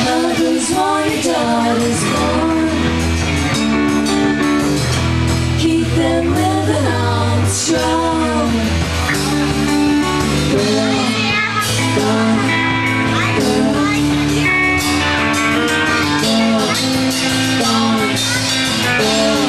Mothers want your daughters born. Keep them living on strong. Girl, gone, girl, gone, girl.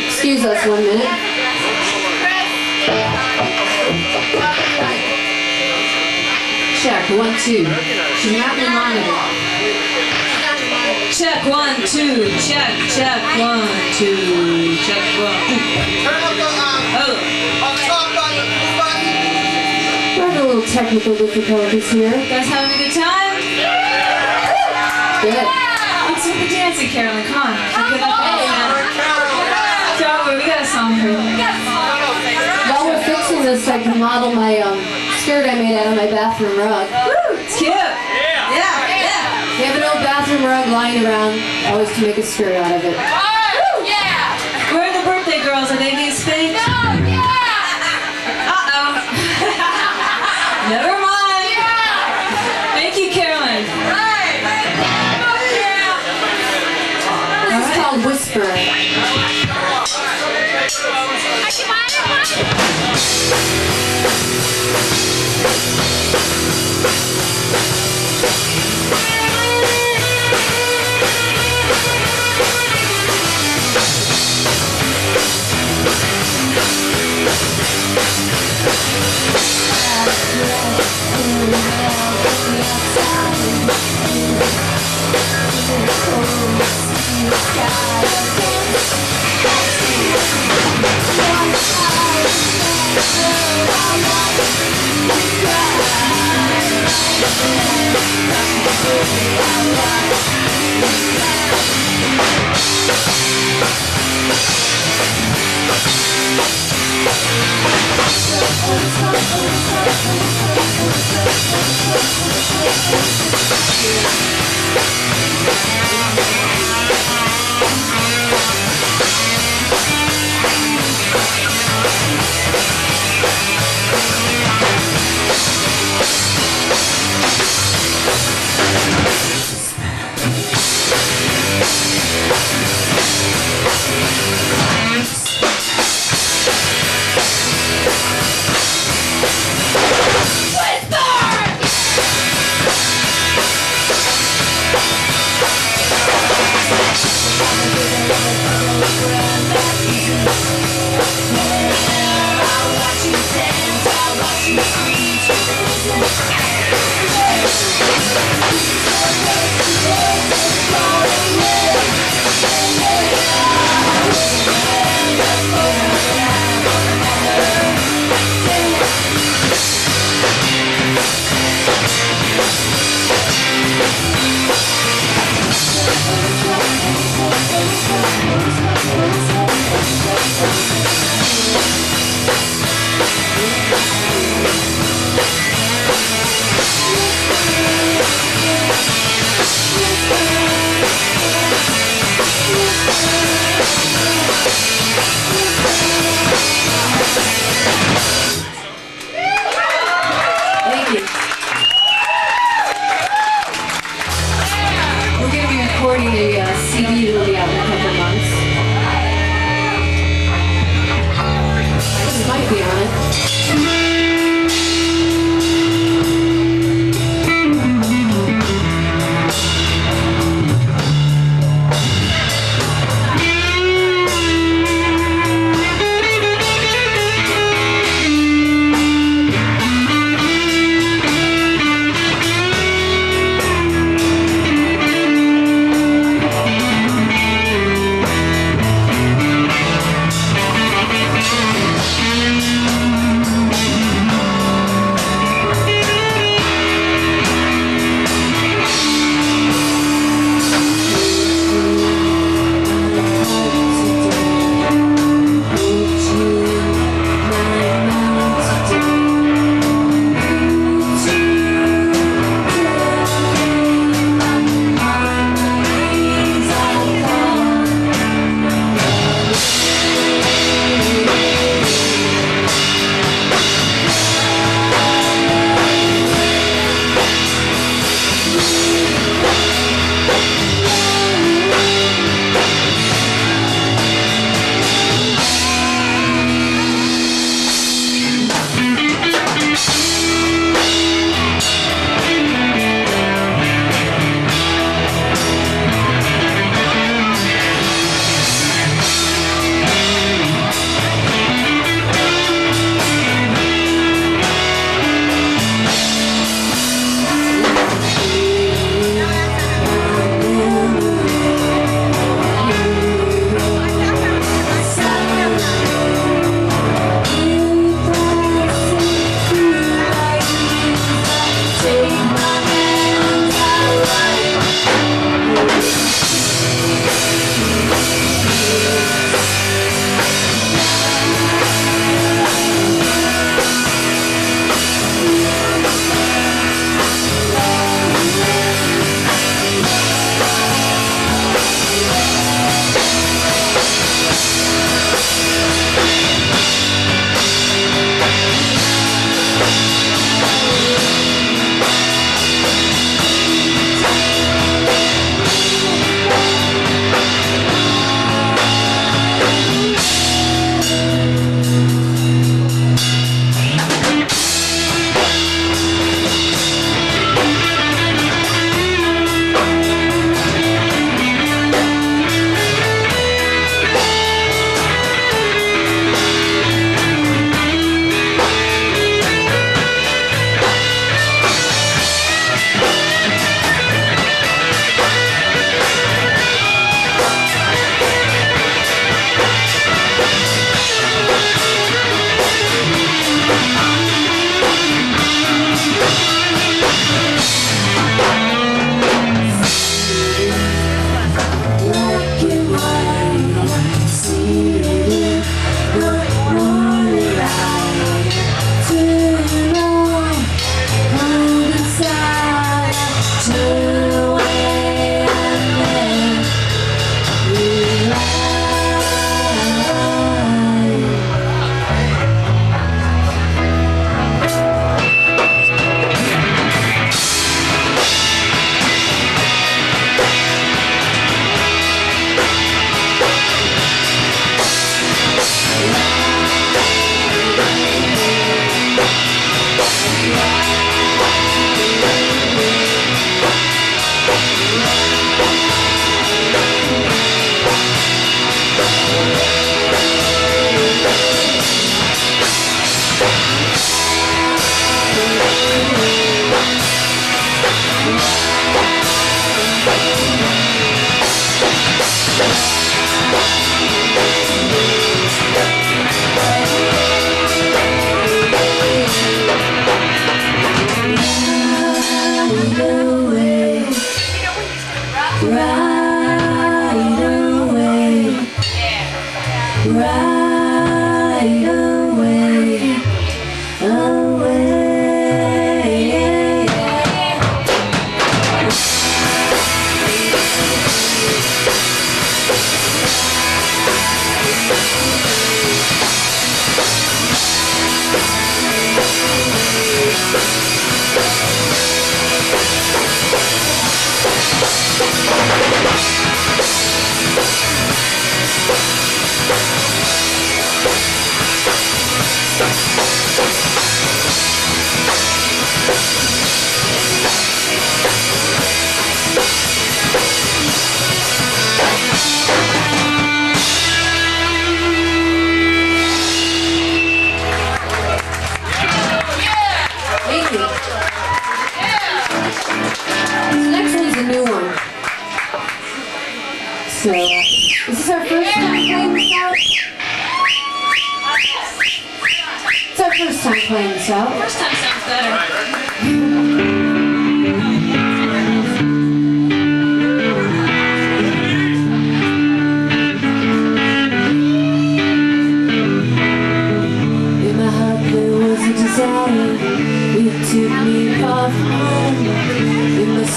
Excuse us 1 minute. Check, 1, 2. She's not in the monitor. Check 1, 2. Check, 1, 2. Check 1, 2. Oh. We're having a little technical difficulties here. Guys having a good time? Good. Let's do the dancing, Carolyn. Come on. We got a song for you. While we're fixing this, I can model my skirt I made out of my bathroom rug. Woo! It's cute. Yeah. We have an old bathroom rug lying around. I always can make a skirt out of it. Oh, yeah. Where are the birthday girls? Are they being spanked? No, yeah. Uh-oh. Never mind. Yeah. Thank you, Carolyn. Right. Oh, yeah. This is called Whispering.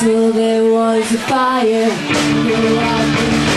till there was a fire. Here I've been.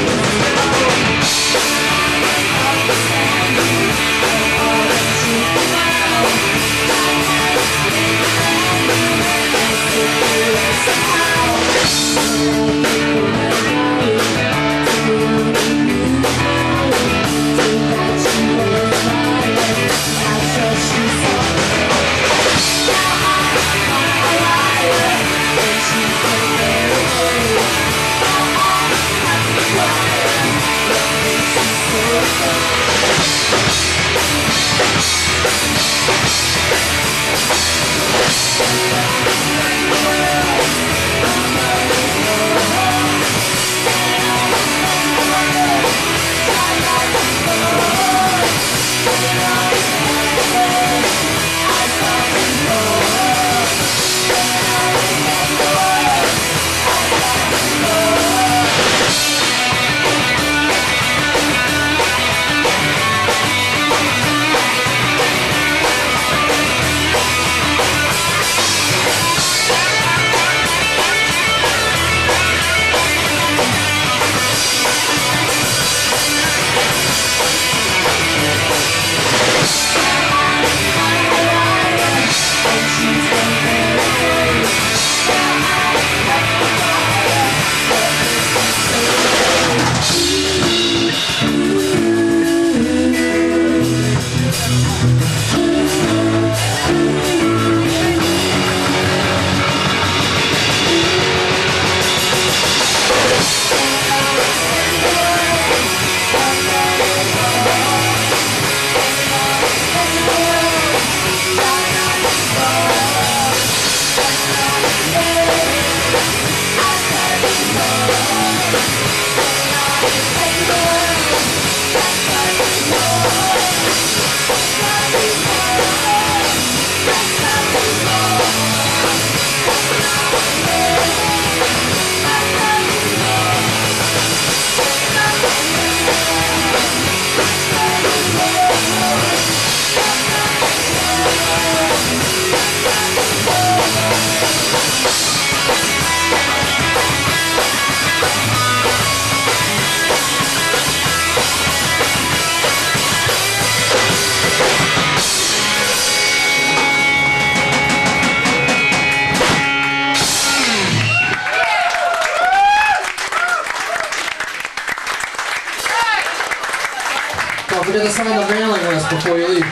Don't forget to sign the mailing list before you leave.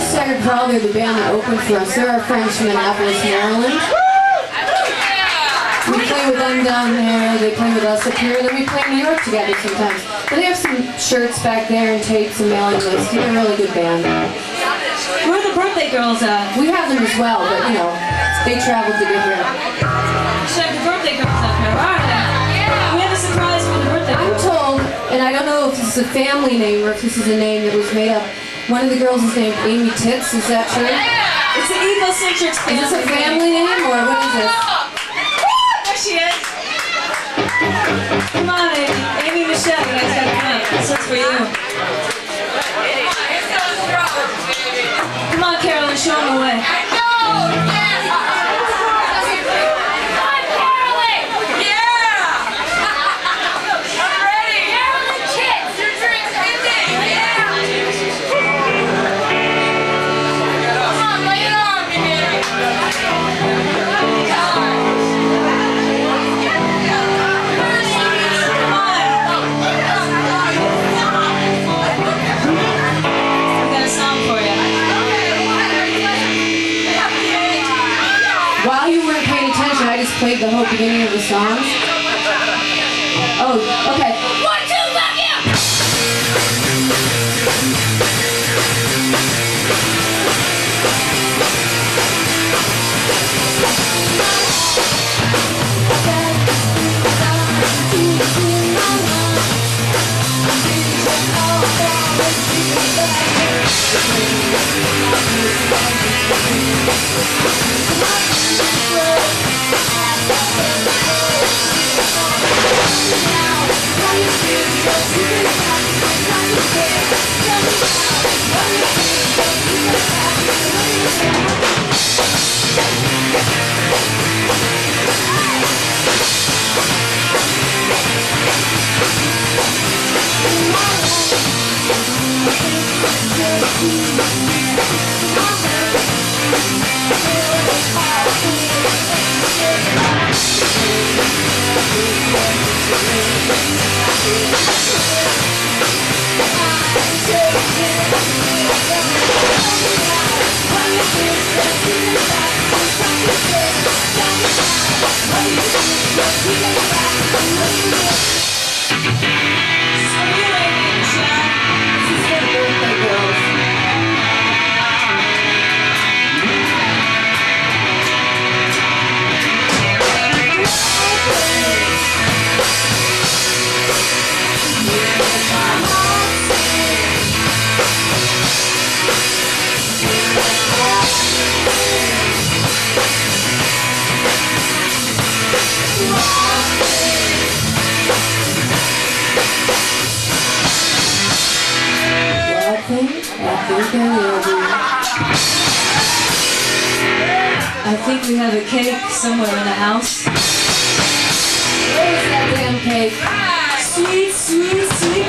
Staggered Crawl, they're the band that opened for us. They're our friends from Annapolis, Maryland. We play with them down there, they play with us up here, then we play in New York together sometimes. But they have some shirts back there and tapes and mailing lists. They're a really good band. Where are the birthday girls at? We have them as well, but you know, they traveled to get here. Should have the birthday girls up here. All right. We have a surprise for the birthday I'm girls. told, and I don't know if this is a family name or if this is a name that was made up, one of the girls is named Amy Tits, is that true? It's an egocentric family. Is this a family name or what is this? There she is. Come on, Amy. Amy Michelle, you guys gotta come up. This one's for you. Come on, Carolyn, show them the way. While you weren't paying attention, I just played the whole beginning of the song. Oh, okay. 1, 2, love you! Now, I think we have a cake somewhere in the house. Where is that damn cake? Sweet, sweet, sweet.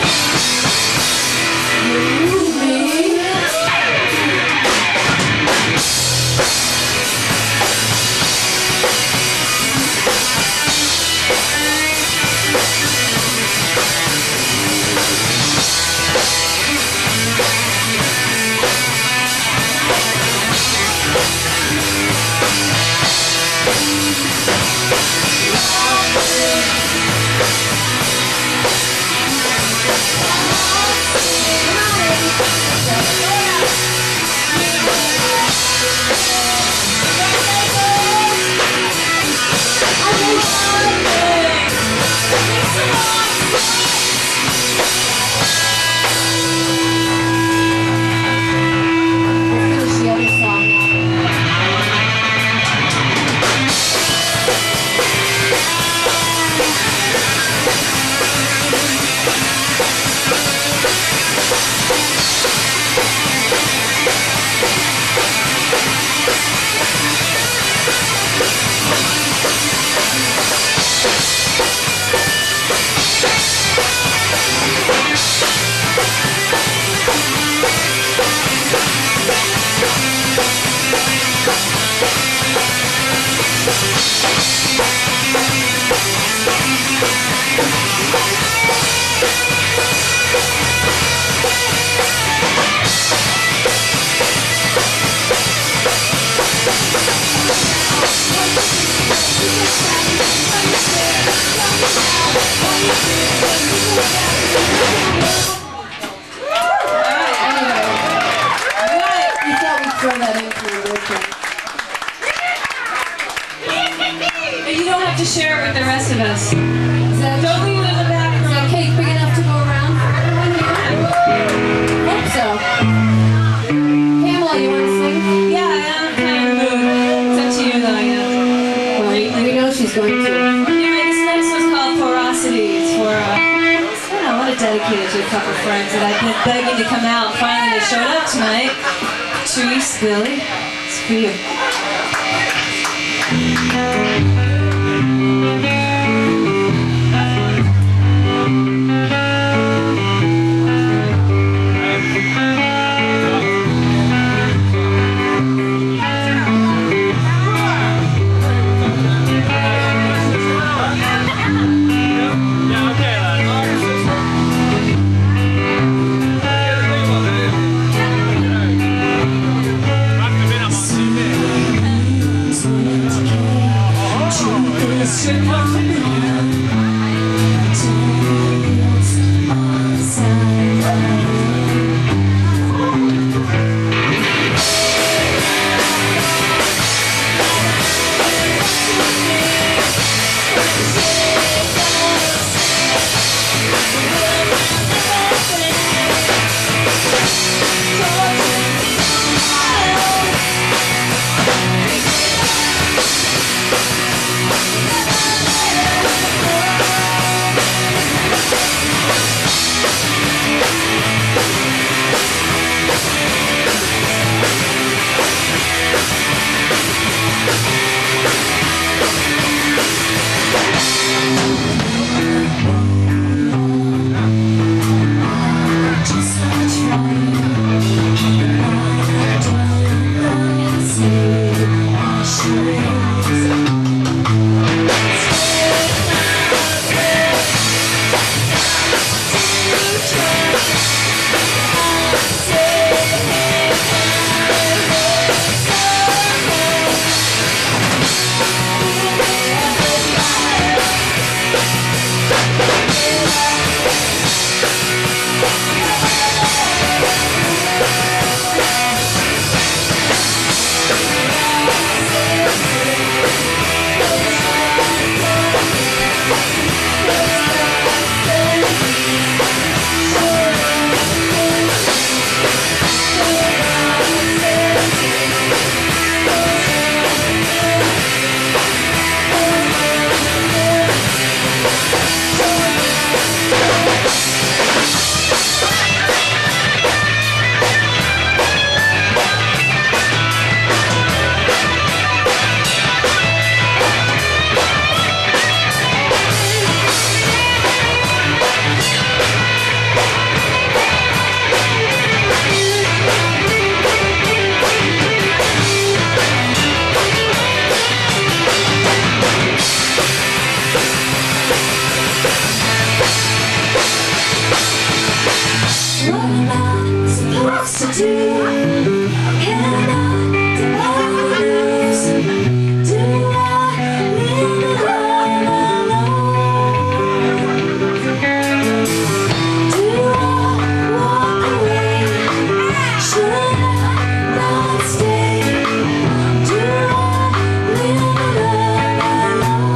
You don't have to share it with the rest of us. Don't leave it in the back room. Is that cake big enough to go around for everyone here? Hope so. Pamela, you want to sing? Yeah, I'm kind of in the mood. It's up to you though, yeah. Well, we know she's going to. Anyway, this next one's called Porosity. It's for, I don't know, I want to dedicate it to a couple friends that I've been begging to come out. Finally, they showed up tonight. Therese, Billy, it's for you. She What am I supposed to do? Can I divide the nerves? Do I live a life alone? Do I walk away? Should I not stay? Do I live a life alone?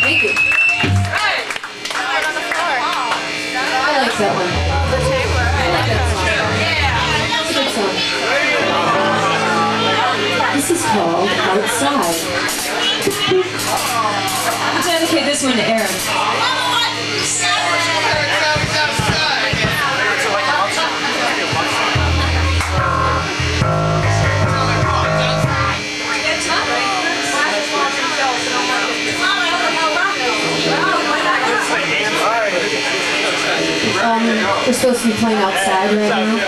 Thank you. I like that one. I like that song. It's a good song. This is called Outside. I'll dedicate this one to Eric. We're supposed to be playing outside right now.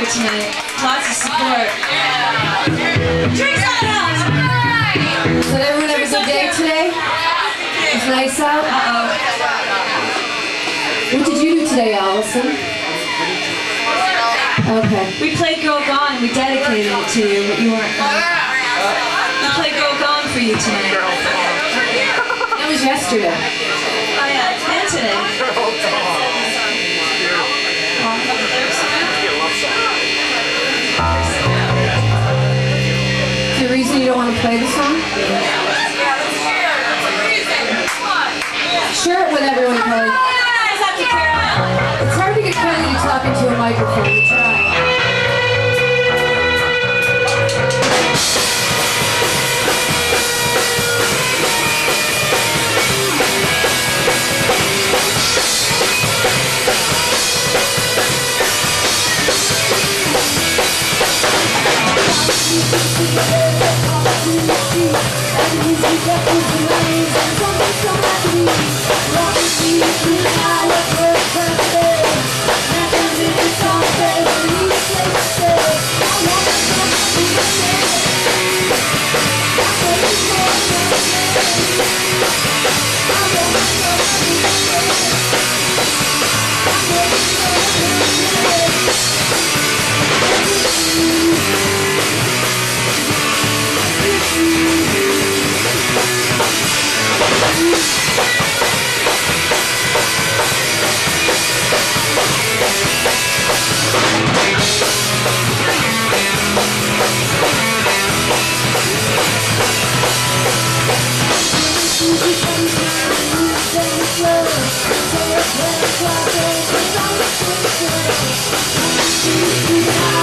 Tonight. Lots of support. Drinks on us! So did everyone have a good day today? It's nice out? Uh-oh. What did you do today, Allison? Okay. We played Girl Gone. We dedicated it to you, but you weren't. We played Girl Gone for you tonight. That was yesterday. Oh yeah, and today. Is there a reason you don't want to play the song? Share it with everyone, Kelly. It's hard to get Kelly to talk into a microphone. We try.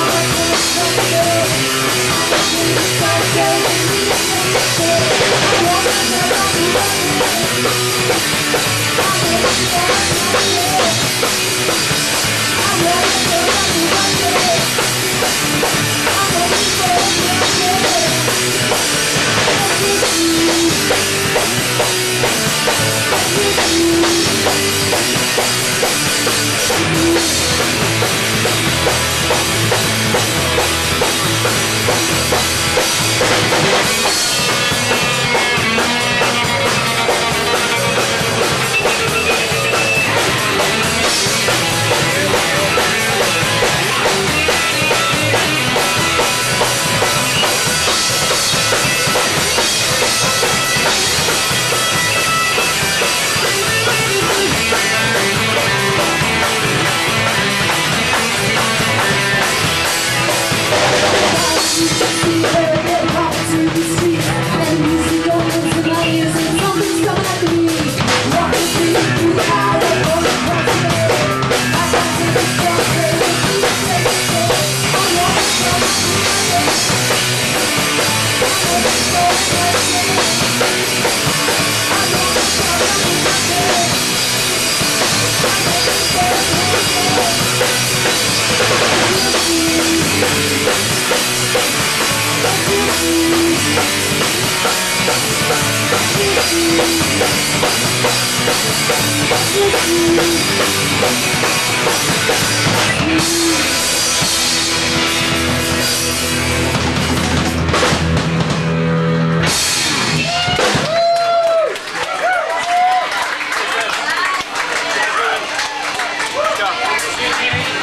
Good job.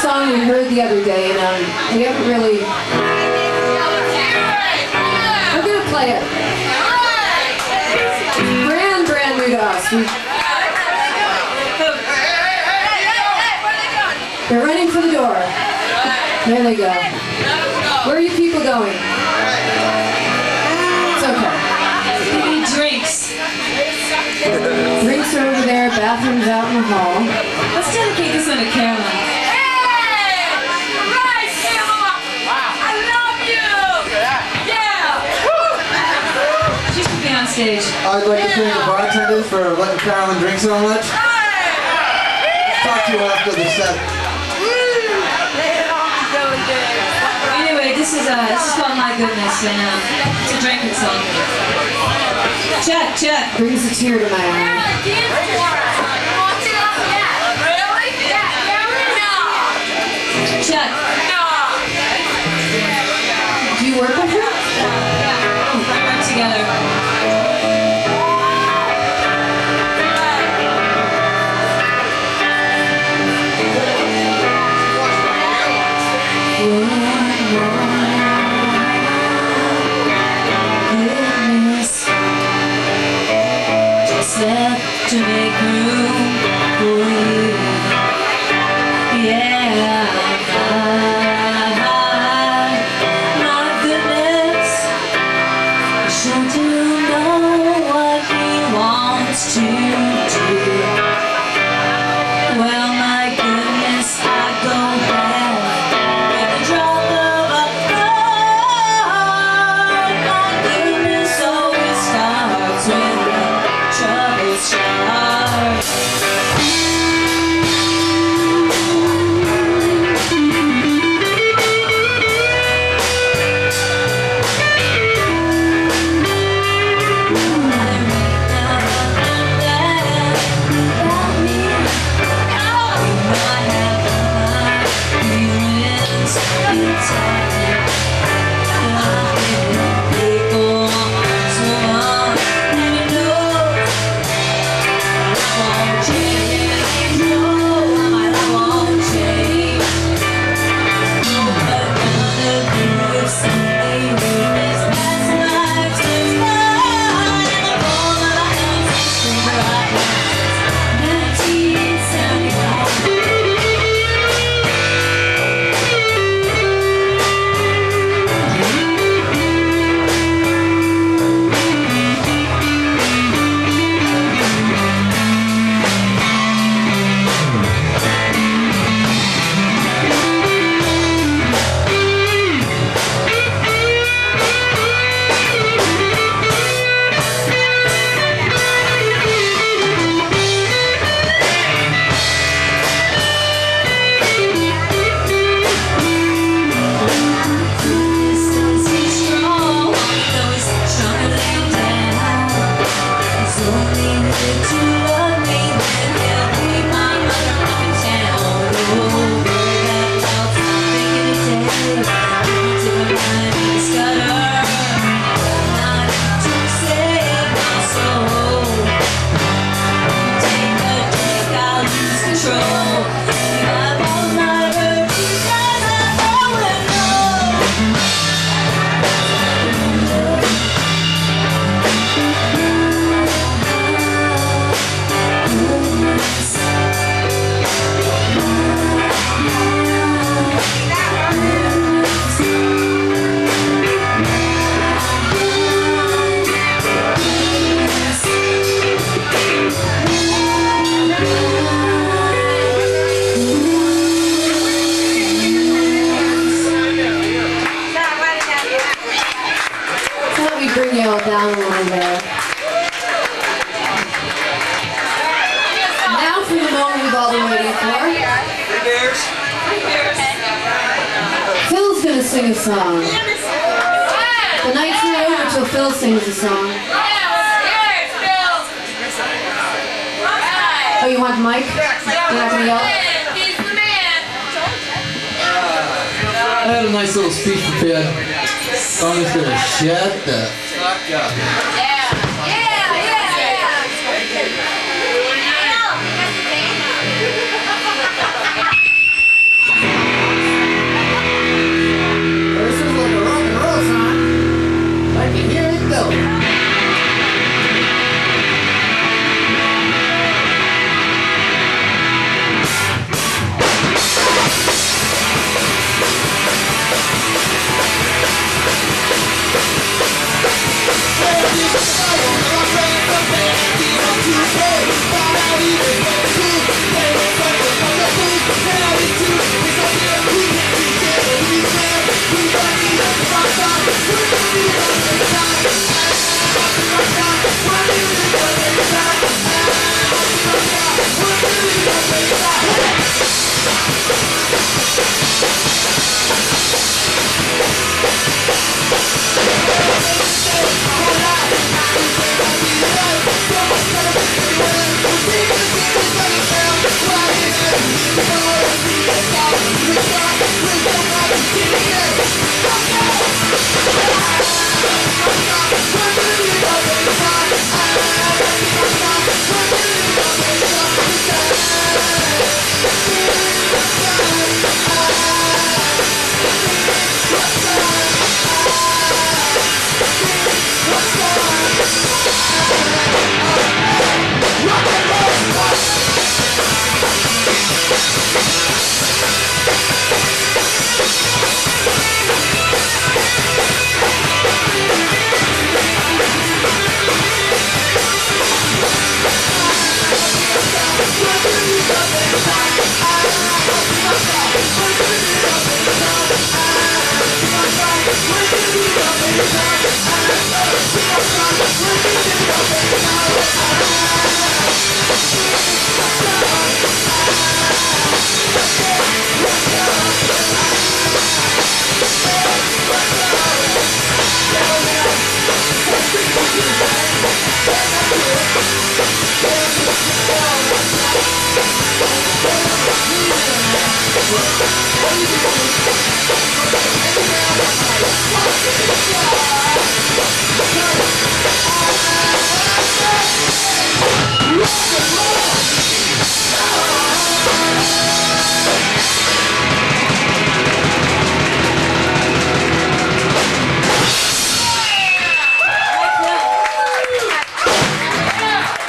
song we heard the other day, and we haven't really... We're gonna play it. Brand new to us. They're running for the door. There they go. Where are you people going? It's okay. We need drinks. Drinks are over there, bathrooms out in the hall. Let's dedicate this one to Caroline. She should be on stage. I'd like to thank the bartenders for letting Carolyn drink so much. Talk to you after the set. Anyway, this is called My Goodness, and it's a drinking song. Check. Brings a tear to my eye. Check. Do you work with her? We work together. To make room for you, yeah. My goodness, sure do know what he wants to do. Well, my goodness, I go back with a drop of a heart. My goodness always starts with trouble stars. Bring you all down a little there. Now for the moment we've all been waiting for. Phil's gonna sing a song. The night's not over till Phil sings a song. Oh, you want the mic? You're not gonna yell? He's the man. I had a nice little speech prepared. So I'm just gonna shut the fuck up. Yeah.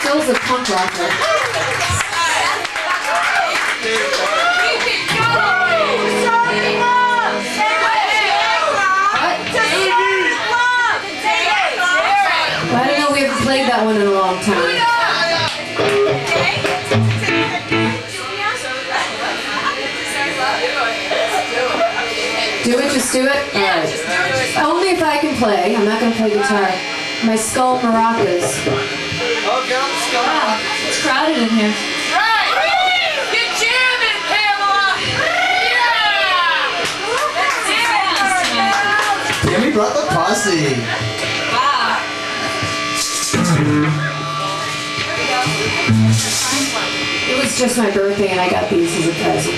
Phil's a punk rocker. I don't know, we haven't played that one in a long time. Do it, just do it? Alright. Only if I can play. I'm not going to play guitar. My skull maracas. Oh, get on the skull. Wow, it's crowded in here. Get jamming, Pamela! Yeah! Tammy brought the posse. Wow. It was just my birthday and I got these as a present.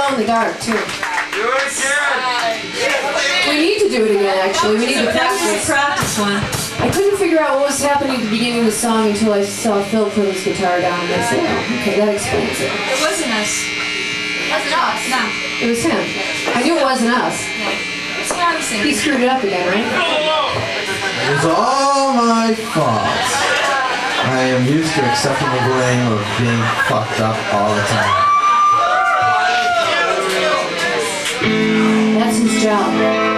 In the dark too. Do it again! We need to do it again actually. We need to practice. Practice one. I couldn't figure out what was happening at the beginning of the song until I saw Phil put his guitar down and I said, oh, okay, that explains it. It wasn't us. It wasn't us. No. It was him. I knew it wasn't us. It's not the same. He screwed it up again, right? It was all my fault. I am used to accepting the blame of being fucked up all the time. That's his job.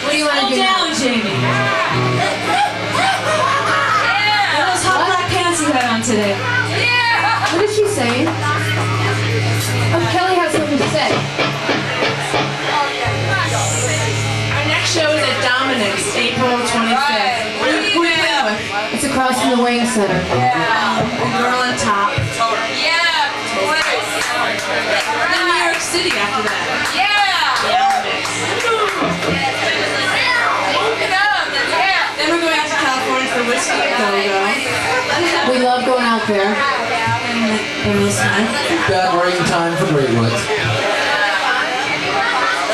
What do you want to do? Down, Jamie. What are those hot black pants you had on today? What is she saying? Oh, Kelly has something to say. Our next show is at Dominic's, April 25th. Who are you playing with? It's across from the Wayne Center. The Girl on Top. Yeah, boys. And then New York City after that. Then we're going out to California for Whiskey Go-Go. We love going out there. Bad rain time for Greatwoods.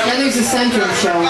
Then there's a Centrum show.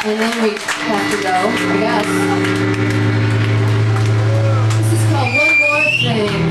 And then we have to go, I guess. This is called One More Thing.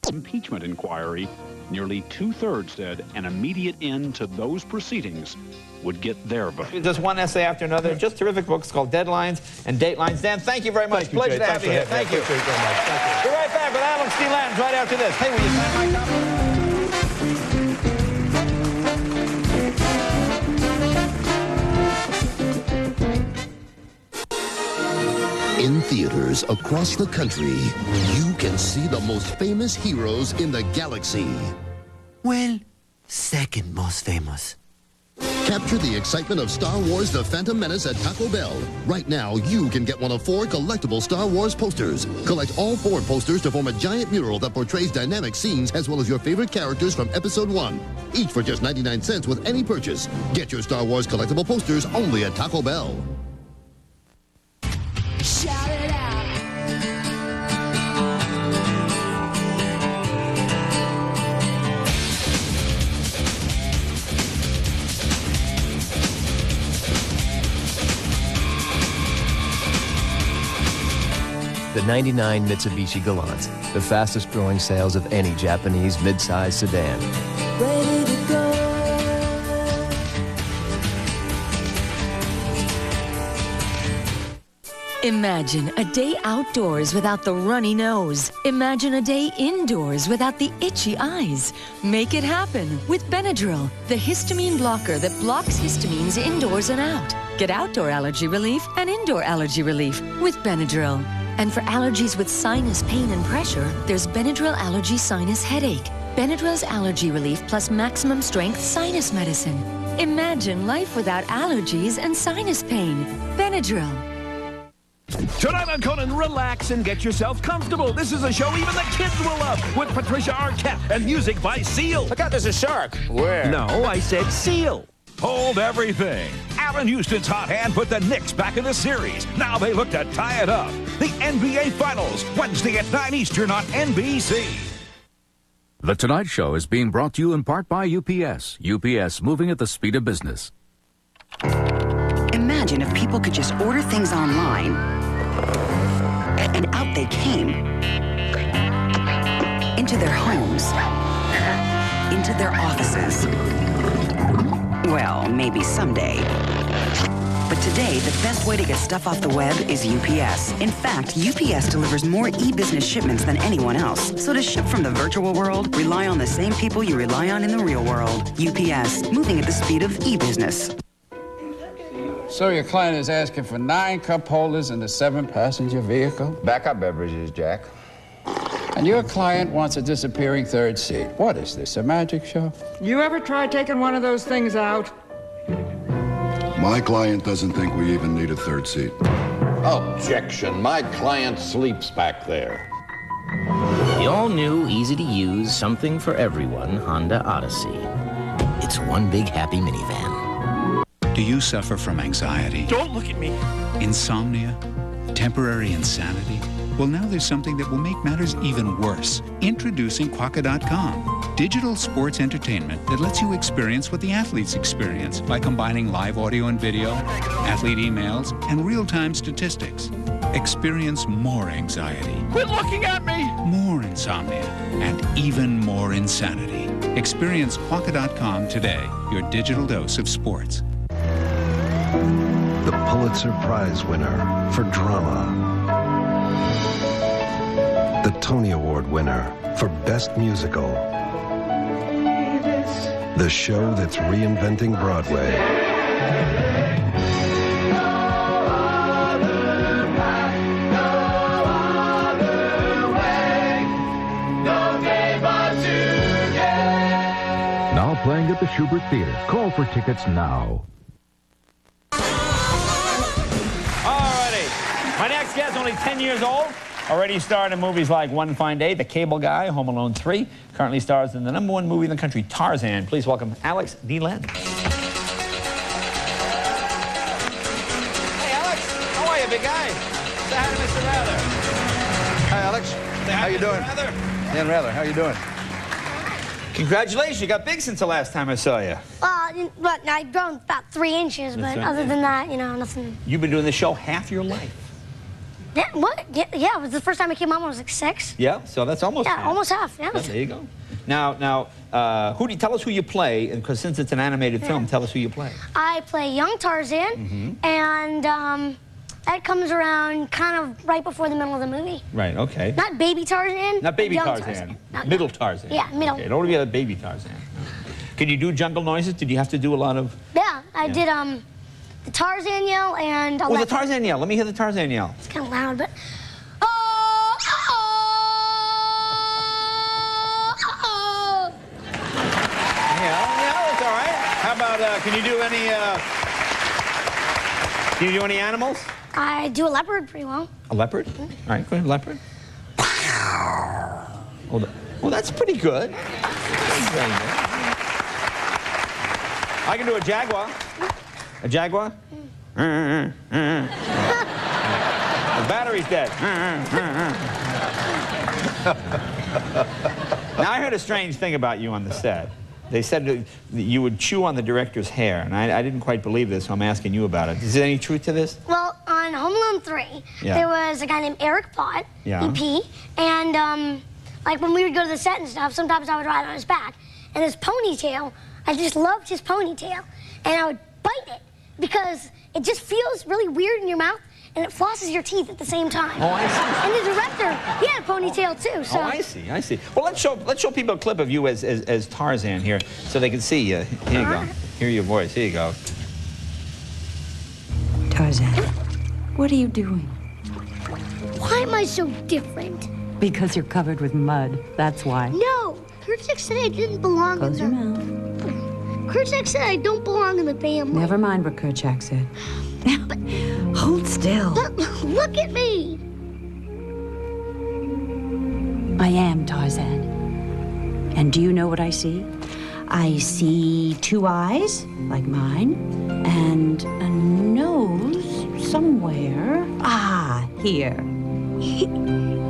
Impeachment inquiry, nearly 2/3 said an immediate end to those proceedings would get their vote. Just one essay after another, just terrific books called Deadlines and Datelines. Dan, thank you very much. Pleasure to have you here. Thank you. We're right back with Alex D. Lambs right after this. Hey, will you sign my copy? In theaters across the country, you can see the most famous heroes in the galaxy. Well, second most famous. Capture the excitement of Star Wars The Phantom Menace at Taco Bell. Right now, you can get one of 4 collectible Star Wars posters. Collect all 4 posters to form a giant mural that portrays dynamic scenes as well as your favorite characters from Episode 1. Each for just 99 cents with any purchase. Get your Star Wars collectible posters only at Taco Bell. Shout it out. The 99 Mitsubishi Galant, the fastest growing sales of any Japanese mid-size sedan. Ready to go. Imagine a day outdoors without the runny nose. Imagine a day indoors without the itchy eyes. Make it happen with Benadryl, the histamine blocker that blocks histamines indoors and out. Get outdoor allergy relief and indoor allergy relief with Benadryl. And for allergies with sinus pain and pressure, there's Benadryl Allergy Sinus Headache. Benadryl's allergy relief plus maximum strength sinus medicine. Imagine life without allergies and sinus pain. Benadryl. Tonight on Conan, relax and get yourself comfortable. This is a show even the kids will love with Patricia Arquette and music by Seal. I got there's a shark. Where? No, I said Seal. Hold everything. Allen Houston's hot hand put the Knicks back in the series. Now they look to tie it up. The NBA Finals, Wednesday at 9 Eastern on NBC. The Tonight Show is being brought to you in part by UPS. UPS, moving at the speed of business. Imagine if people could just order things online, and out they came. Into their homes. Into their offices. Well, maybe someday. But today, the best way to get stuff off the web is UPS. In fact, UPS delivers more e-business shipments than anyone else. So to ship from the virtual world, rely on the same people you rely on in the real world. UPS, moving at the speed of e-business. So your client is asking for 9 cup holders in the 7-passenger vehicle? Backup beverages, Jack. And your client wants a disappearing third seat. What is this, a magic show? You ever try taking one of those things out? My client doesn't think we even need a third seat. Objection. My client sleeps back there. The all-new, easy-to-use, something for everyone Honda Odyssey. It's one big happy minivan. Do you suffer from anxiety? Don't look at me. Insomnia? Temporary insanity? Well, now there's something that will make matters even worse. Introducing Quokka.com, digital sports entertainment that lets you experience what the athletes experience by combining live audio and video, athlete emails, and real-time statistics. Experience more anxiety. Quit looking at me! More insomnia, and even more insanity. Experience Quokka.com today, your digital dose of sports. The Pulitzer Prize winner for drama. the Tony Award winner for Best Musical. The show that's reinventing Broadway. Now playing at the Schubert Theater. Call for tickets now. Alrighty. My next guest, only 10 years old. Already starred in movies like One Fine Day, The Cable Guy, Home Alone 3. Currently stars in the #1 movie in the country, Tarzan. Please welcome Alex D. Len. Hey, Alex. How are you, big guy? Say hi to Mr. Rather. Hi, Alex. How you doing? Dan Rather, how you doing? Congratulations. You got big since the last time I saw you. But I've grown about 3 inches, but other than that, you know, nothing. You've been doing this show half your life. Yeah, what? Yeah, it was the first time I came on when I was like 6. Yeah, so that's almost half. Yeah, almost half, yeah. There you go. Now, tell us who you play, because since it's an animated film, tell us who you play. I play young Tarzan, and that comes around kind of right before the middle of the movie. Right, okay. Not baby Tarzan. Not baby young Tarzan. Middle Tarzan. Yeah, middle. Okay, don't want to be a baby Tarzan. Can you do jungle noises? Did you have to do a lot of... Yeah, I did the Tarzan yell and... Oh, the Tarzan yell. Let me hear the Tarzan yell. It's kind of loud, but... Yeah, that's all right. How about, can you do any animals? I do a leopard pretty well. A leopard? All right, go ahead, leopard. Oh, that's pretty good. That's very good. I can do a jaguar. A jaguar? The battery's dead. Now, I heard a strange thing about you on the set. They said that you would chew on the director's hair, and I didn't quite believe this, so I'm asking you about it. Is there any truth to this? Well, on Home Alone 3, there was a guy named Eric Pott, EP, and like when we would go to the set and stuff, sometimes I would ride on his back, and his ponytail, I just loved his ponytail, and I would bite it because it just feels really weird in your mouth, and it flosses your teeth at the same time. Oh, I see. And the director, he had a ponytail too. So. Oh, I see. Well, let's show people a clip of you as Tarzan here, so they can see you. Here you go. Hear your voice. Here you go. Tarzan, what are you doing? Why am I so different? Because you're covered with mud. That's why. No, Kurtzak said I didn't belong Close in the... your mouth. Kurtzak said I don't belong in the family. Never mind what Kurtzak said. But hold still. Look at me. I am Tarzan. And do you know what I see? I see 2 eyes, like mine, and a nose somewhere. Ah, here.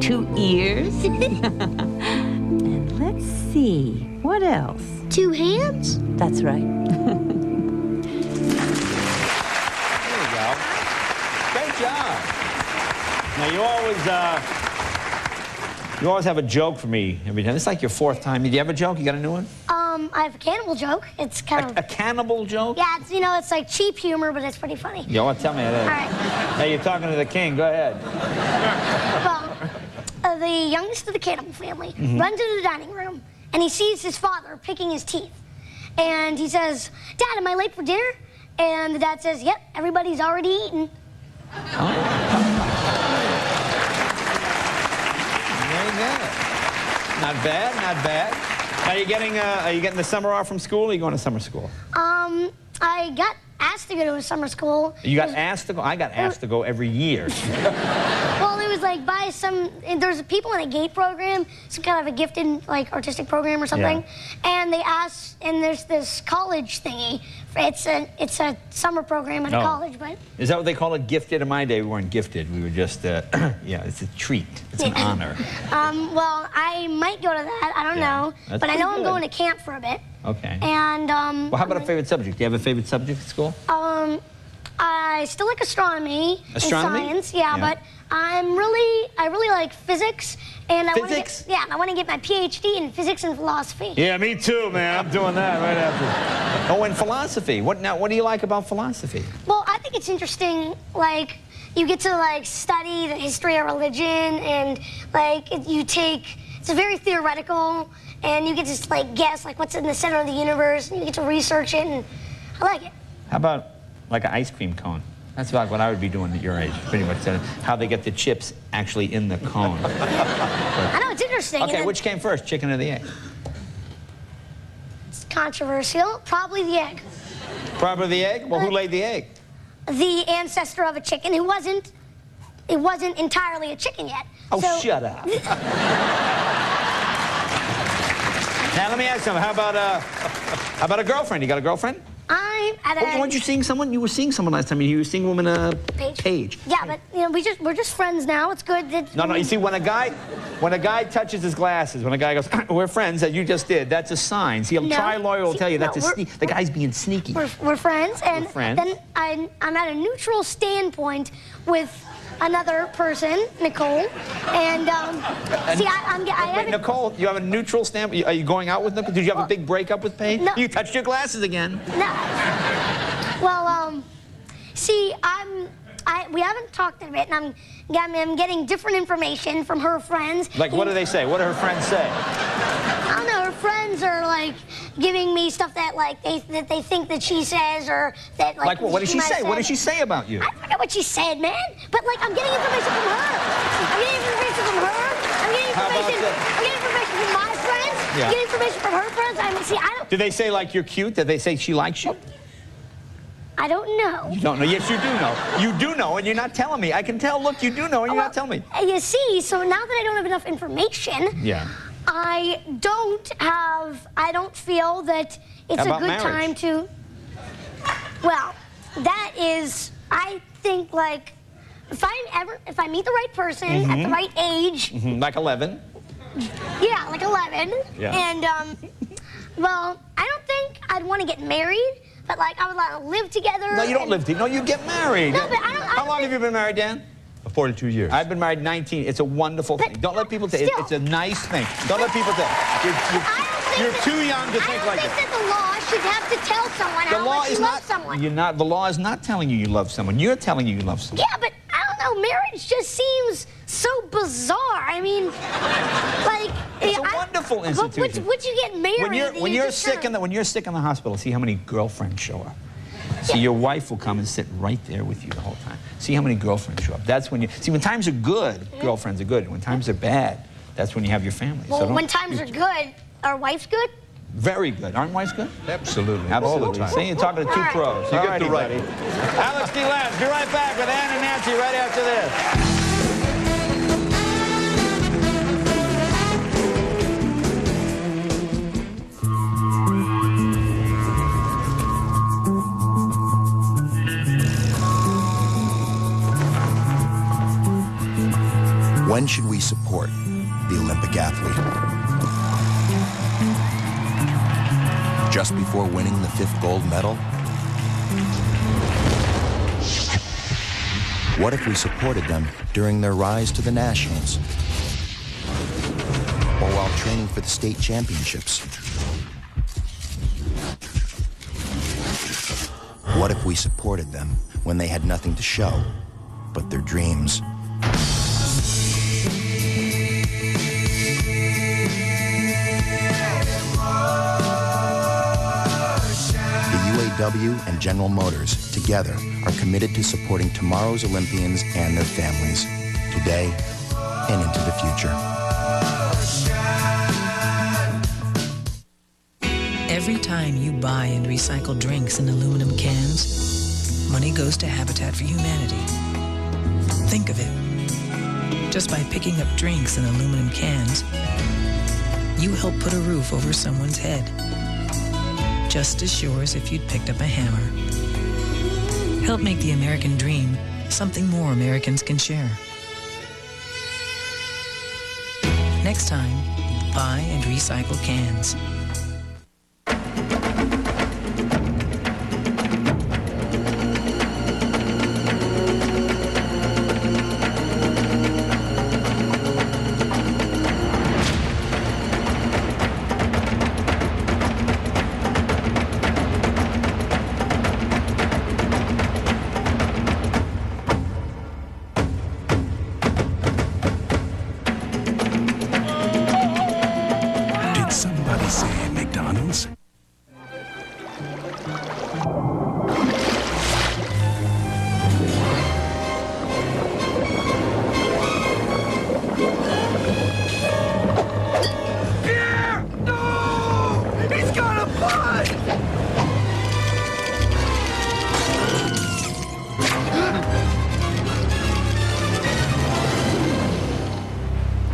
2 ears. And let's see, what else? 2 hands? That's right. Great job. Now, you always have a joke for me every time. It's like your 4th time. Do you have a joke? You got a new one? I have a cannibal joke. It's kind of... A cannibal joke? Yeah, it's, it's like cheap humor, but it's pretty funny. Yeah, well, tell me that. All right. Hey, you're talking to the king. Go ahead. Well, the youngest of the cannibal family runs into the dining room, and he sees his father picking his teeth. And he says, "Dad, am I late for dinner?" And the dad says, "Yep, everybody's already eaten." Very good. Not bad, not bad. Are you getting the summer off from school, or are you going to summer school? I got asked to go to a summer school. You got asked to go? I got asked to go every year. Well, it was like by there's people in a GATE program, some kind of a gifted, like, artistic program or something. Yeah. And they asked, and there's this college thingy. It's a summer program at a college, but... Is that what they call it? Gifted? In my day, we weren't gifted. We were just, yeah, it's a treat. It's an honor. Well, I might go to that. I don't know. That's but I know good. I'm going to camp for a bit. Okay. And, well, how about a favorite subject? Do you have a favorite subject at school? I still like astronomy. Astronomy? And science, yeah, but I really like physics. And I want to get my PhD in physics and philosophy. Yeah, me too, man. I'm doing that right after. Oh, and philosophy. What do you like about philosophy? Well, I think it's interesting, like, you get to like study the history of religion, and like it's a very theoretical, and you get to like guess like what's in the center of the universe, and you get to research it, and I like it. How about like an ice cream cone? That's about what I would be doing at your age, pretty much. How they get the chips actually in the cone. I know, it's interesting. Okay, which came first, chicken or the egg? It's controversial. Probably the egg. Probably the egg? Well, who laid the egg? The ancestor of a chicken who wasn't entirely a chicken yet. Oh, so, shut up. Now, let me ask you something. How about a girlfriend? You got a girlfriend? I'm at a... weren't you seeing someone? You were seeing someone last time. You were seeing a woman, Paige. Yeah, but you know, we're just friends now. It's good that... No, you see, when a guy touches his glasses, when a guy goes, we're friends, as you just did, that's a sign. See, a tri-lawyer will tell you that's the guy's being sneaky. We're friends, and then I'm at a neutral standpoint with another person, Nicole, and see, Wait, Nicole, you have a neutral standpoint. Are you going out with Nicole? Did you have a big breakup with Paige? No. You touched your glasses again. No. Well, see, we haven't talked in a bit, and I'm getting different information from her friends. Like, what do they say? What do her friends say? I don't know. Her friends are like giving me stuff that like they think that she says, or that like. Like what? What did she say? What did she say about you? I forget what she said, man. But like, I'm getting information from her. I'm getting information from her. I'm getting information from my friends. Yeah. I'm getting information from her friends. I don't. Do they say like you're cute? Do they say she likes you? I don't know. You don't know. Yes, you do know. You do know, and you're not telling me. I can tell. Look, you do know, and you're not telling me. You see, so now that I don't have enough information, yeah, I don't feel that it's a good time to. Well, that is, I think like, if I meet the right person at the right age. Like 11. Yeah, like 11. Yeah. And well, I don't think I'd want to get married. But like, I would like to live together. No, you don't live together. No, you get married. No, but I don't. How long have you been married, Dan? 42 years. I've been married 19. It's a wonderful thing. Don't let people tell you. It's a nice thing. Don't let people tell you. You're too young to think like I don't think that the law should have to tell someone how much you love someone. The law is not telling you love someone. You're telling you love someone. Yeah, but I don't know. Marriage just seems so bizarre. I mean, like it's a wonderful institution. Would you get married? When you're sick in the hospital, see how many girlfriends show up. See, your wife will come and sit right there with you the whole time. See how many girlfriends show up. That's when you see when times are good, girlfriends are good. When times are bad, that's when you have your family. Well, when times are good, are wives good? Very good. Aren't wives good? Absolutely. All the time. See, you're talking to two pros. You get the right. Alex D. Lance, be right back with Ann and Nancy right after this. When should we support the Olympic athlete? Just before winning the 5th gold medal? What if we supported them during their rise to the nationals? Or while training for the state championships? What if we supported them when they had nothing to show but their dreams? UAW and General Motors, together, are committed to supporting tomorrow's Olympians and their families, today and into the future. Every time you buy and recycle drinks in aluminum cans, money goes to Habitat for Humanity. Think of it. Just by picking up drinks in aluminum cans, you help put a roof over someone's head. Just as sure as if you'd picked up a hammer. Help make the American dream something more Americans can share. Next time, buy and recycle cans.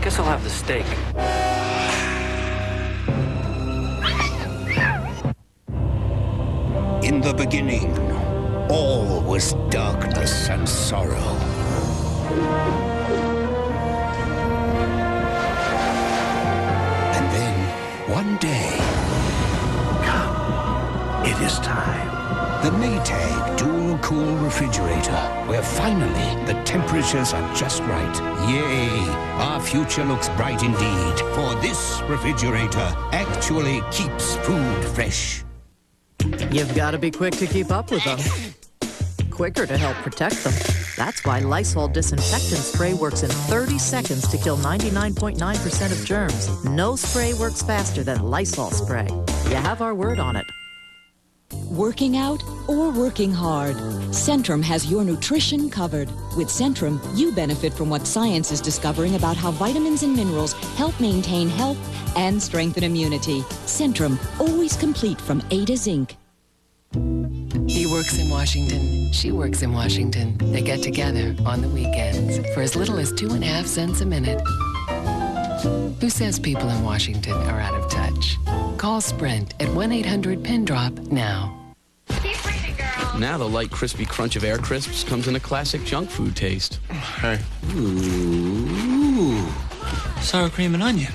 Guess I'll have the steak. In the beginning, all was darkness and sorrow. And then, one day, come, it is time. The Maytag Dual Cool Refrigerator, where finally the temperatures are just right. Yay, our future looks bright indeed, for this refrigerator actually keeps food fresh. You've got to be quick to keep up with them. Quicker to help protect them. That's why Lysol disinfectant spray works in 30 seconds to kill 99.9% of germs. No spray works faster than Lysol spray. You have our word on it. Working out or working hard, Centrum has your nutrition covered. With Centrum, you benefit from what science is discovering about how vitamins and minerals help maintain health and strengthen immunity. Centrum, always complete from A to Zinc. He works in Washington. She works in Washington. They get together on the weekends for as little as 2.5 cents a minute. Who says people in Washington are out of touch? Call Sprint at 1-800-PIN-DROP now. Now the light, crispy crunch of Air Crisps comes in a classic junk food taste. Hey. Ooh. Sour cream and onion.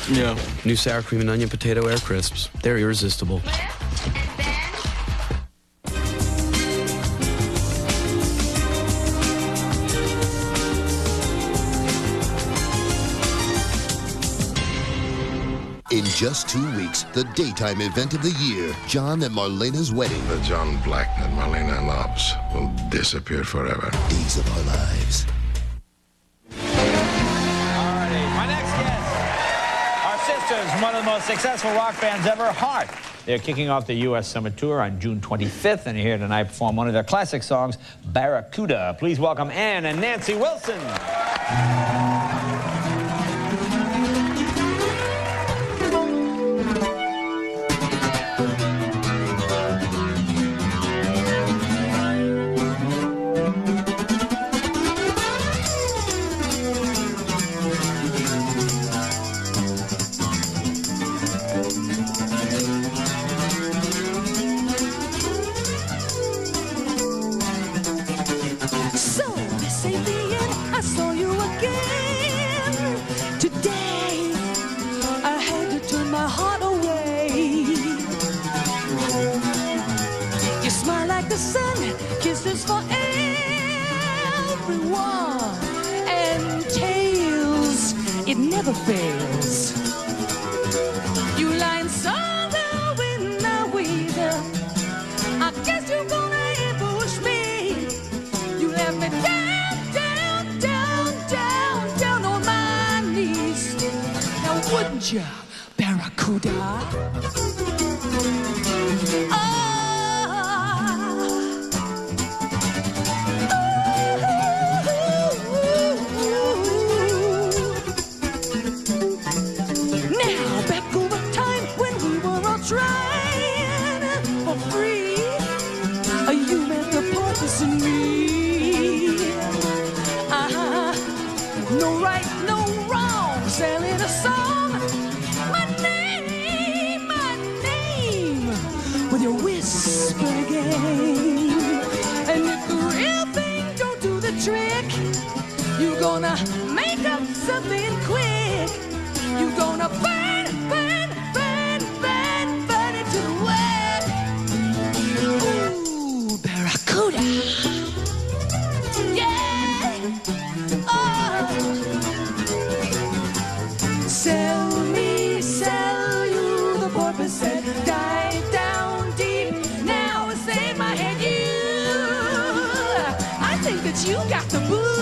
Yeah. New sour cream and onion potato Air Crisps. They're irresistible. In just 2 weeks, the daytime event of the year, John and Marlena's wedding. The John Black that Marlena loves will disappear forever. Days of our lives. Alrighty, my next guest, our sisters, one of the most successful rock bands ever, Heart. They're kicking off the U.S. Summer Tour on June 25th, and here tonight perform one of their classic songs, Barracuda. Please welcome Ann and Nancy Wilson. For everyone, and tails, it never fails. You line sorrow in the weather. I guess you're gonna ambush me. You left me down, down, down, down, down on my knees. Now wouldn't you, Barracuda? Gonna make up something quick. You gonna burn, burn, burn, burn, burn it to the wet. Ooh, Barracuda. Yeah. Oh. Sell you the porpoise said, dive down deep. Now save my head, you. I think that you got the blues.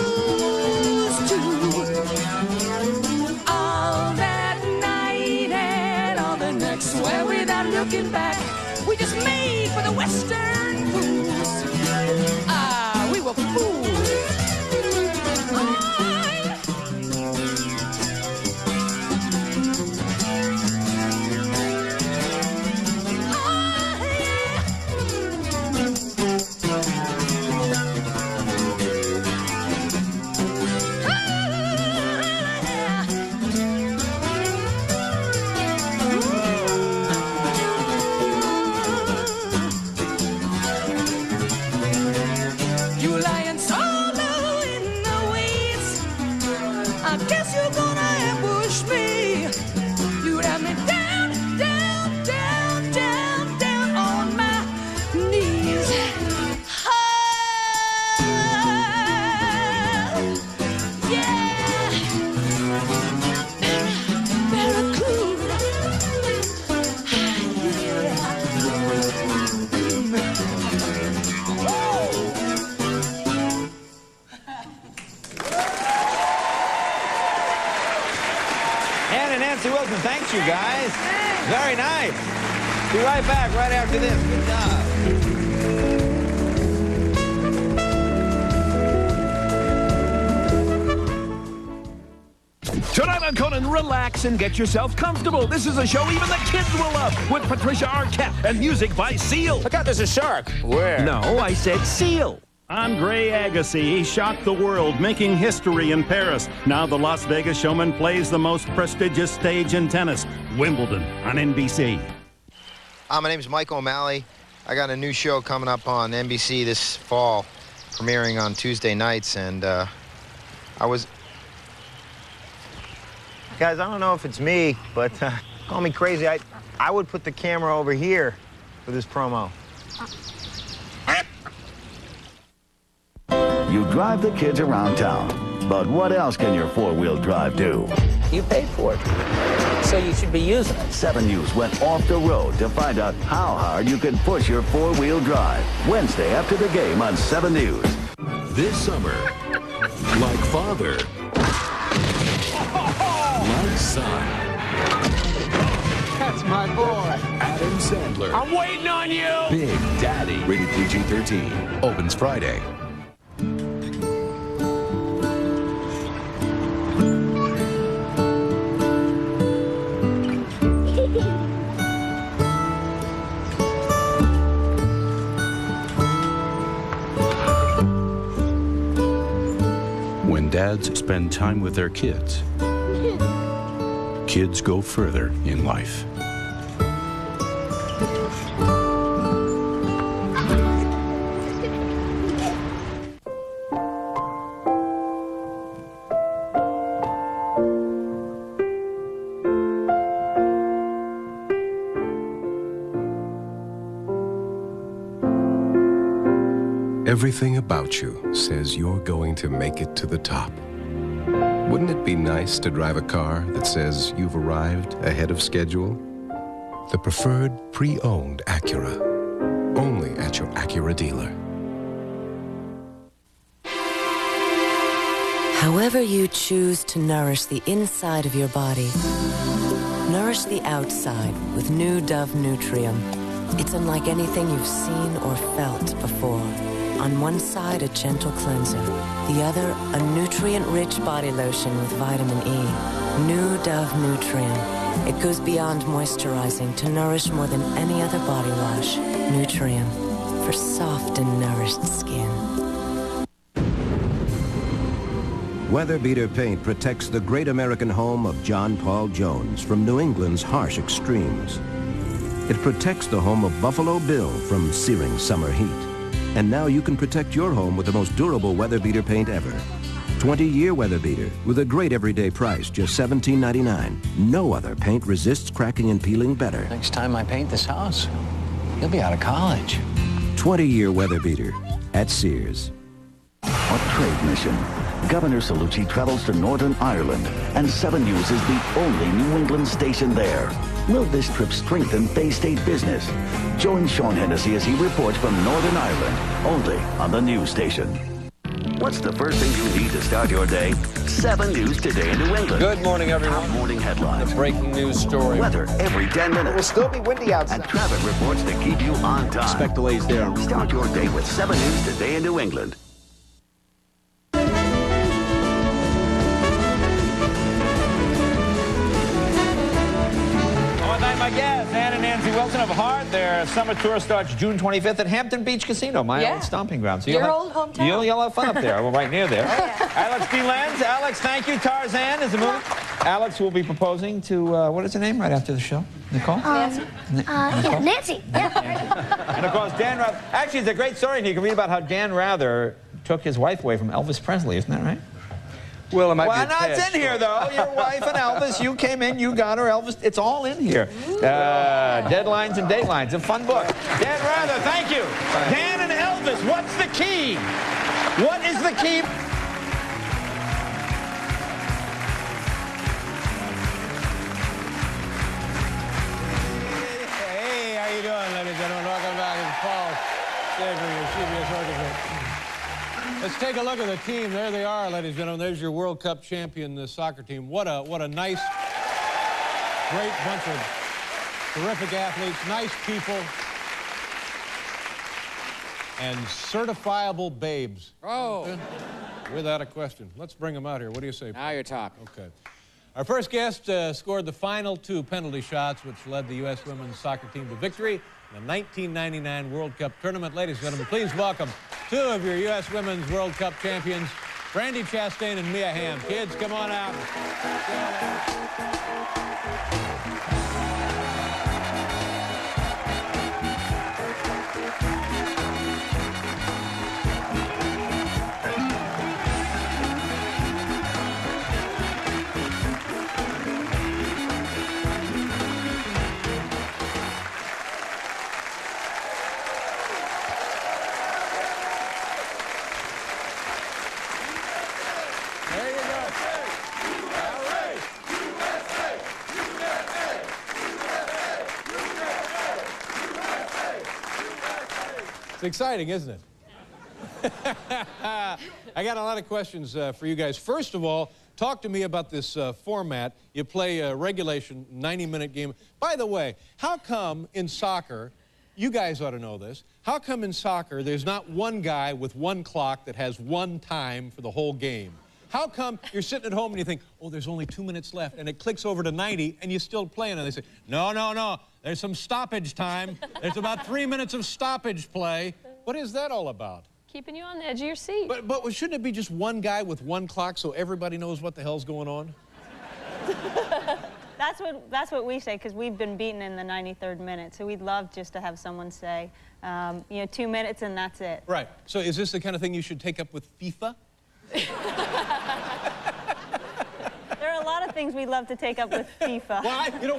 Swear without looking back, we just made for the Western fools. Ah, we were fools. you're gonna ambush me. You'd have me down, down, down, down, down on my knees. Wilson, thanks you guys. Very nice. Be right back right after this. Good job. Tonight on Conan, relax and get yourself comfortable. This is a show even the kids will love with Patricia Arquette and music by Seal. Look out, there's a shark. Where? No, I said Seal. Andre Agassi, he shocked the world, making history in Paris. Now the Las Vegas showman plays the most prestigious stage in tennis, Wimbledon, on NBC. My name's Mike O'Malley. I got a new show coming up on NBC this fall, premiering on Tuesday nights, and Guys, I don't know if it's me, but call me crazy. I would put the camera over here for this promo. You drive the kids around town, but what else can your four-wheel drive do? You paid for it, so you should be using it. 7 News went off the road to find out how hard you can push your four-wheel drive. Wednesday after the game on 7 News. This summer, like father, like son. That's my boy. Adam Sandler. I'm waiting on you. Big Daddy. Rated PG-13. Opens Friday. When dads spend time with their kids, kids go further in life. Everything about you says you're going to make it to the top. Wouldn't it be nice to drive a car that says you've arrived ahead of schedule? The preferred pre-owned Acura. Only at your Acura dealer. However you choose to nourish the inside of your body, nourish the outside with new Dove Nutrium. It's unlike anything you've seen or felt before. On one side, a gentle cleanser. The other, a nutrient-rich body lotion with vitamin E. New Dove Nutrium. It goes beyond moisturizing to nourish more than any other body wash. Nutrium. For soft and nourished skin. Weather Beater paint protects the great American home of John Paul Jones from New England's harsh extremes. It protects the home of Buffalo Bill from searing summer heat. And now you can protect your home with the most durable Weather Beater paint ever. 20-year Weather Beater with a great everyday price, just $17.99. No other paint resists cracking and peeling better. Next time I paint this house, you'll be out of college. 20-year Weather Beater at Sears. A trade mission. Governor Sallucci travels to Northern Ireland, and 7 News is the only New England station there. Will this trip strengthen Bay State business? Join Sean Hennessy as he reports from Northern Ireland, only on the news station. What's the first thing you need to start your day? 7 News Today in New England. Good morning, everyone. Top morning headlines. The breaking news story. Weather every 10 minutes. It will still be windy outside. And traffic reports to keep you on time. Expect delays there. Start your day with 7 News Today in New England. My guests, Ann and Nancy Wilson of Heart. Their summer tour starts June 25th at Hampton Beach Casino, my old stomping ground. So Your old hometown. You'll have fun up there. We're right near there. Alex B. Lenz. Alex, thank you. Tarzan is the movie. Alex will be proposing to, what is her name right after the show? Nicole? Nancy. Nancy. Yeah. And of course, Dan Rather. Actually, it's a great story, and you can read about how Dan Rather took his wife away from Elvis Presley. Isn't that right? Well, it might well, be no, it's in here, though. Your wife and Elvis, you came in, you got her, Elvis. It's all in here. Deadlines and Datelines, a fun book. Dan Rather, thank you. Dan and Elvis, what's the key? What is the key? Hey, how you doing, ladies and gentlemen? Welcome back. It's Paul Sager, your CBS orchestra. Let's take a look at the team. There they are, ladies and gentlemen. There's your World Cup champion soccer team. What a nice, great bunch of terrific athletes, nice people, and certifiable babes. Oh. Without a question. Let's bring them out here. What do you say? Now you're talking. Okay. Our first guest scored the final 2 penalty shots, which led the U.S. women's soccer team to victory in the 1999 World Cup tournament. Ladies and gentlemen, please welcome 2 of your U.S. women's World Cup champions, Brandi Chastain and Mia Hamm. Kids, come on out. It's exciting, isn't it? I got a lot of questions for you guys. First of all, talk to me about this format. You play a regulation 90-minute game. By the way, how come in soccer, you guys ought to know this, how come in soccer there's not one guy with one clock that has one time for the whole game? How come you're sitting at home and you think, oh, there's only 2 minutes left, and it clicks over to 90, and you're still playing, and they say, no, no, no, there's some stoppage time. There's about 3 minutes of stoppage play. What is that all about? Keeping you on the edge of your seat. But shouldn't it be just one guy with one clock so everybody knows what the hell's going on? That's what we say, because we've been beaten in the 93rd minute, so we'd love just to have someone say, you know, 2 minutes and that's it. Right. So is this the kind of thing you should take up with FIFA? There are a lot of things we'd love to take up with FIFA. Well, you know,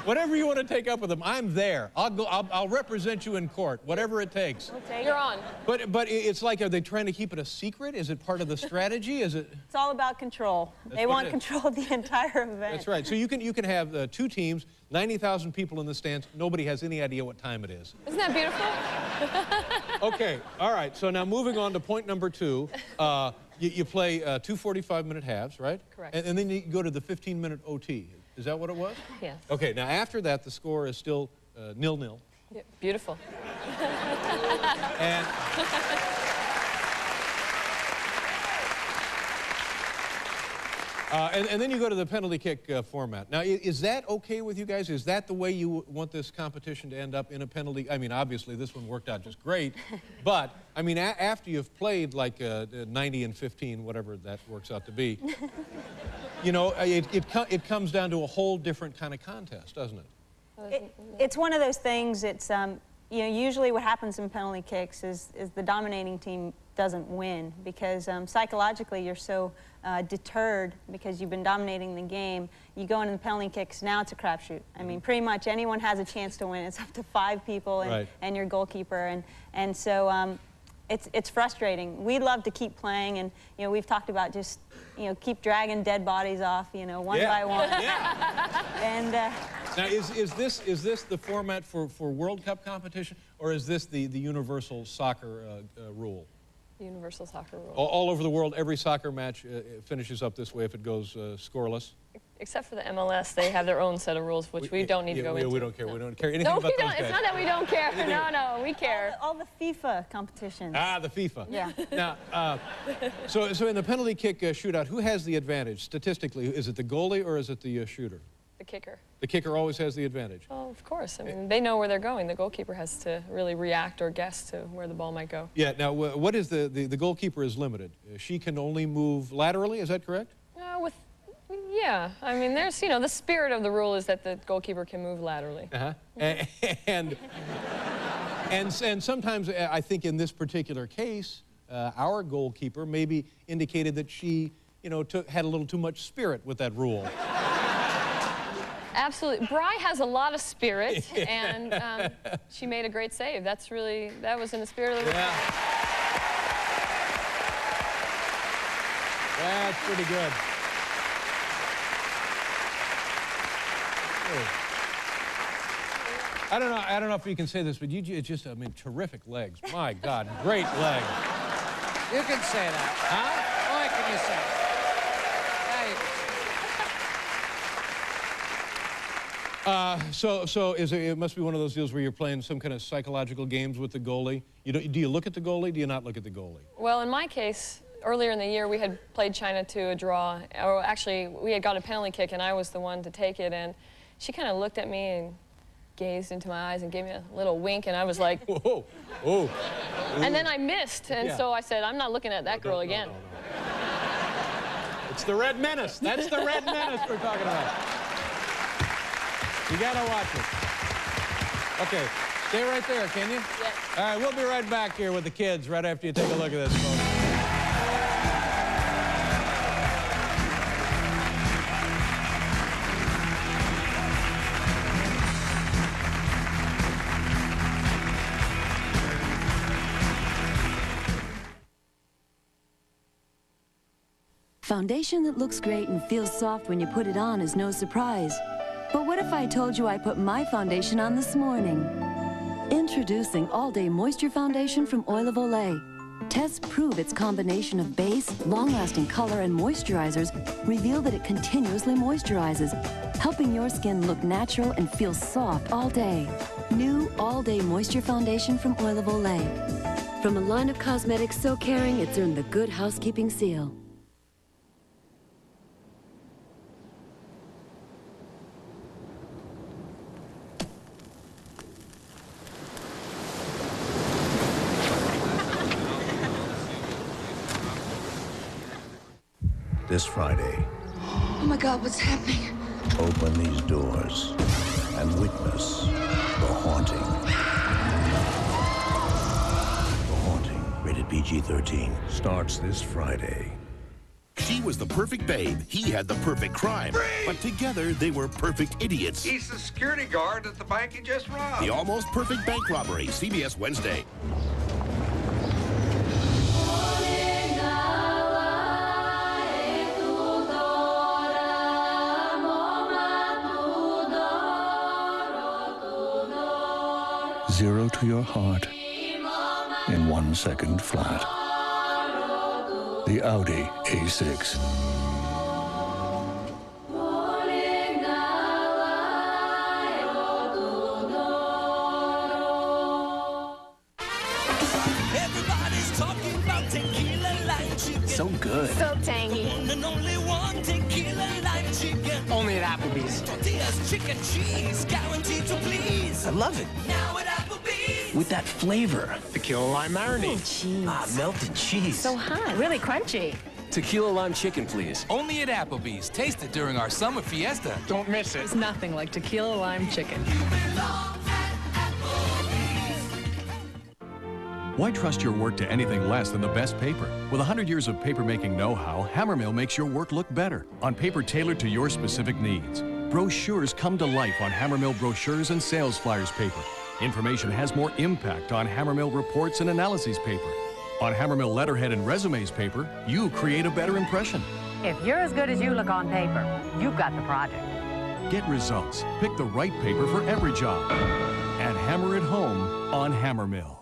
whatever you want to take up with them, I'm there. I'll represent you in court, whatever it takes. You're on. But it's like, are they trying to keep it a secret? Is it part of the strategy? Is it? It's all about control. They want control of the entire event. That's right. So you can have 2 teams, 90,000 people in the stands. Nobody has any idea what time it is. Isn't that beautiful? Okay. All right. So now moving on to point number 2. You play 2 45-minute halves, right? Correct. And then you go to the 15-minute OT. Is that what it was? Yes. Okay. Now after that, the score is still 0-0. Yeah, beautiful. And and then you go to the penalty kick format. Now, is that okay with you guys? Is that the way you want this competition to end up, in a penalty? I mean, obviously, this one worked out just great. But, I mean, after you've played like 90 and 15, whatever that works out to be, you know, it comes down to a whole different kind of contest, doesn't it? It's one of those things, it's, you know, usually what happens in penalty kicks is the dominating team doesn't win, because psychologically you're so deterred because you've been dominating the game. You go into the penalty kicks, now it's a crapshoot. I mean, pretty much anyone has a chance to win. It's up to 5 people and your goalkeeper, and so it's frustrating. We'd love to keep playing, and you know, we've talked about just, you know, keep dragging dead bodies off, you know, one by one. Yeah. And now, is this the format for World Cup competition, or is this the universal soccer rule? Universal soccer rule. All over the world, every soccer match finishes up this way if it goes scoreless? Except for the MLS, they have their own set of rules, which we don't need to go into. We don't care. We don't care anything No, about we don't. those guys. It's not that we don't care. No, we care. all the FIFA competitions. Ah, the FIFA. Yeah. Now, so in the penalty kick shootout, who has the advantage statistically? Is it the goalie or is it the shooter? The kicker. The kicker always has the advantage. Oh, of course. I mean, they know where they're going. The goalkeeper has to really react or guess to where the ball might go. Yeah. Now, what is the goalkeeper is limited? She can only move laterally. Is that correct? Yeah. I mean, there's, you know, the spirit of the rule is that the goalkeeper can move laterally. And sometimes I think in this particular case, our goalkeeper maybe indicated that she, you know, had a little too much spirit with that rule. Absolutely. Bri has a lot of spirit, and she made a great save. That was in the spirit of the rule. Yeah. That's pretty good. I don't know if you can say this, but you just, I mean, terrific legs. My God, great legs. You can say that. Huh? Why can you say it? So it must be one of those deals where you're playing some kind of psychological games with the goalie. Do you look at the goalie? Do you not look at the goalie? Well, in my case, earlier in the year, we had played China to a draw. Or actually, we had got a penalty kick, and I was the one to take it. And she kind of looked at me and gazed into my eyes and gave me a little wink, and I was like, whoa, whoa. And then I missed, and so I said, I'm not looking at that girl again. No. It's the Red Menace. That's the Red Menace we're talking about. You gotta watch it. Okay, stay right there, can you? Yes. All right, we'll be right back here with the kids right after you take a look at this, folks. Foundation that looks great and feels soft when you put it on is no surprise. But what if I told you I put my foundation on this morning? Introducing All-Day Moisture Foundation from Oil of Olay. Tests prove its combination of base, long-lasting color, and moisturizers reveal that it continuously moisturizes, helping your skin look natural and feel soft all day. New All-Day Moisture Foundation from Oil of Olay. From a line of cosmetics so caring, it's earned the Good Housekeeping seal. This Friday, Oh my God, what's happening? open these doors and witness The Haunting. The Haunting, rated PG-13, starts this Friday. She was the perfect babe. He had the perfect crime. But together, they were perfect idiots. He's the security guard at the bank he just robbed. The Almost Perfect Bank Robbery, CBS Wednesday. Zero to your heart in 1 second flat. The Audi A6. Everybody's talking about tequila lime chicken. So good. So tangy. One and only one tequila lime chicken. Only at Applebee's. Tortillas, chicken, cheese, guaranteed to please. I love it. Now at Applebee's. With that flavor. Tequila lime marinade. Oh, cheese. Melted cheese. So hot. Really crunchy. Tequila lime chicken, please. Only at Applebee's. Taste it during our summer fiesta. Don't miss it. There's nothing like tequila lime chicken. Why trust your work to anything less than the best paper? With 100 years of paper-making know-how, Hammermill makes your work look better on paper tailored to your specific needs. Brochures come to life on Hammermill brochures and sales flyers paper. Information has more impact on Hammermill reports and analyses paper. On Hammermill letterhead and resumes paper, you create a better impression. If you're as good as you look on paper, you've got the project. Get results. Pick the right paper for every job. And hammer it home on Hammermill.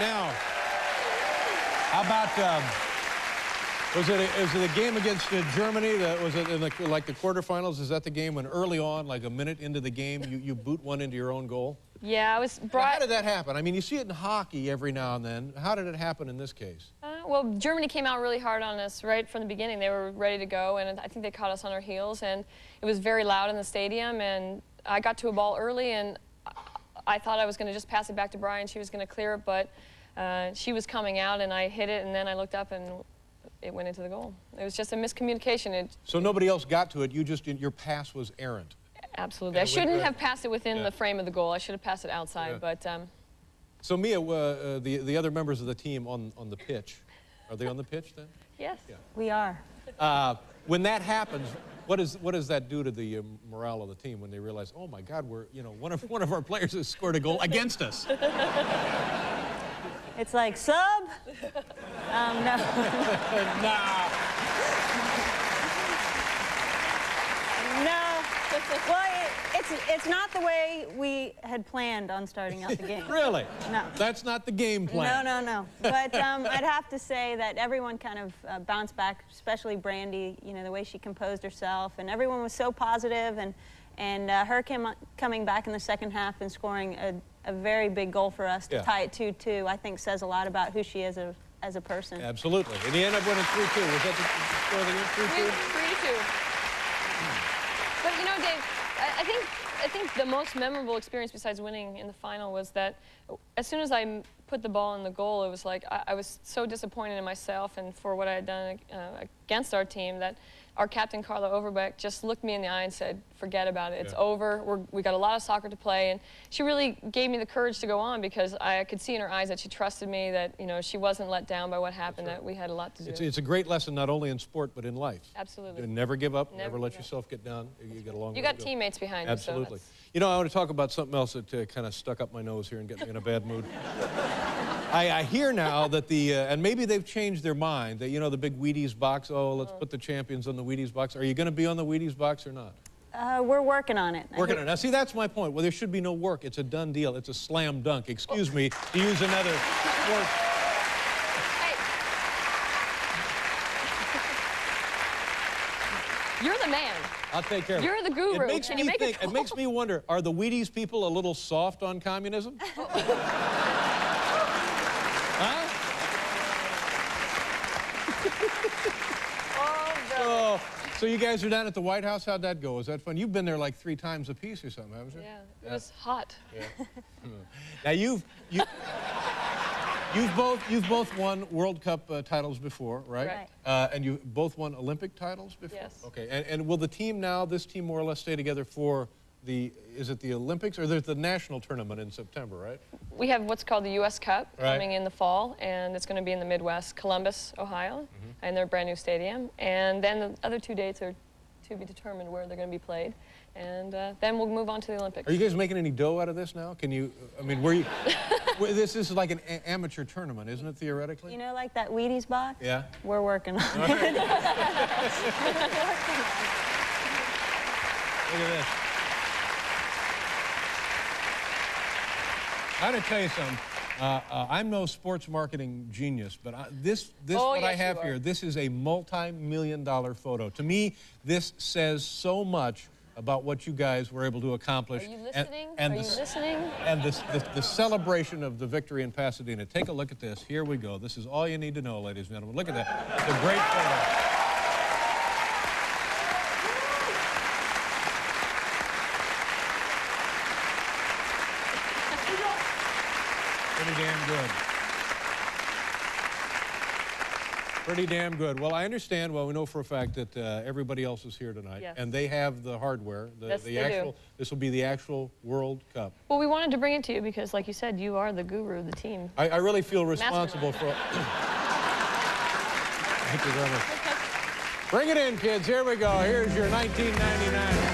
Now, how about, was it a game against Germany? Was it in the quarterfinals? Is that the game when early on, like a minute into the game, you boot one into your own goal? Yeah, I was brought... How did that happen? I mean, you see it in hockey every now and then. How did it happen in this case? Well, Germany came out really hard on us right from the beginning. They were ready to go, and I think they caught us on our heels, and it was very loud in the stadium, and I got to a ball early, and I thought I was going to just pass it back to Brian. She was going to clear it, but she was coming out, and I hit it, and then I looked up, and it went into the goal. It was just a miscommunication. So nobody else got to it. You just, your pass was errant. Absolutely. I shouldn't have passed it within the frame of the goal. I should have passed it outside. But so Mia, the other members of the team on the pitch, are they on the pitch then? Yes. Yeah. We are. When that happens, what does that do to the morale of the team when they realize, oh my God, we're, you know, one of our players has scored a goal against us? It's like, sub? No. Nah. No. Well, it's not the way we had planned on starting out the game. Really? No. That's not the game plan. No. But I'd have to say that everyone kind of bounced back, especially Brandy, you know, the way she composed herself, and everyone was so positive, and her coming back in the second half and scoring a very big goal for us to tie it 2-2, I think says a lot about who she is as a person. Absolutely. And he ended up winning 3-2. Was that the score of the game? 3-2. But you know, Dave, I think the most memorable experience besides winning in the final was that as soon as I put the ball in the goal, it was like I was so disappointed in myself and for what I had done against our team that our captain, Carla Overbeck, just looked me in the eye and said, forget about it. It's over. We got a lot of soccer to play. And she really gave me the courage to go on because I could see in her eyes that she trusted me, that, you know, she wasn't let down by what happened, that we had a lot to do. It's a great lesson not only in sport but in life. Absolutely. Never give up. Never let yourself get down. You get along. You got teammates behind you. Absolutely. So you know, I want to talk about something else that kind of stuck up my nose here and got me in a bad mood. I hear now that and maybe they've changed their mind, that, you know, the big Wheaties box, let's put the champions on the Wheaties box. Are you going to be on the Wheaties box or not? We're working on it. Working on it. Now, see, that's my point. Well, there should be no work. It's a done deal. It's a slam dunk. Excuse me, to use another word. You're the man. I'll take care of it. You're the guru. It makes me wonder, are the Wheaties people a little soft on communism? Huh? So you guys are down at the White House. How'd that go? Was that fun? You've been there like 3 times a piece or something, haven't you? Yeah, it was hot. Yeah. Now you've both won World Cup titles before, right? And you both won Olympic titles before. Yes. Okay. And will the team now, this team, more or less stay together for is it the Olympics, or there's the national tournament in September, right? We have what's called the U.S. Cup coming in the fall, and it's going to be in the Midwest, Columbus, Ohio, and their brand new stadium. And then the other 2 dates are to be determined where they're going to be played. And then we'll move on to the Olympics. Are you guys making any dough out of this now? Can you, I mean, this is like an amateur tournament, isn't it, theoretically? You know, like that Wheaties box? Yeah. We're working on it. Look at this. I got to tell you something. I'm no sports marketing genius, but what I have here, this is a multi-million-dollar photo. To me, this says so much about what you guys were able to accomplish. Are you listening? And the celebration of the victory in Pasadena. Take a look at this. Here we go. This is all you need to know, ladies and gentlemen. Look at that. It's a great photo. Pretty damn good. Pretty damn good. Well, I understand. Well, we know for a fact that everybody else is here tonight, and they have the hardware. This will be the actual World Cup. Well, we wanted to bring it to you because, like you said, you are the guru of the team. I really feel responsible for. Thank you very much. Bring it in, kids. Here we go. Here's your 1999.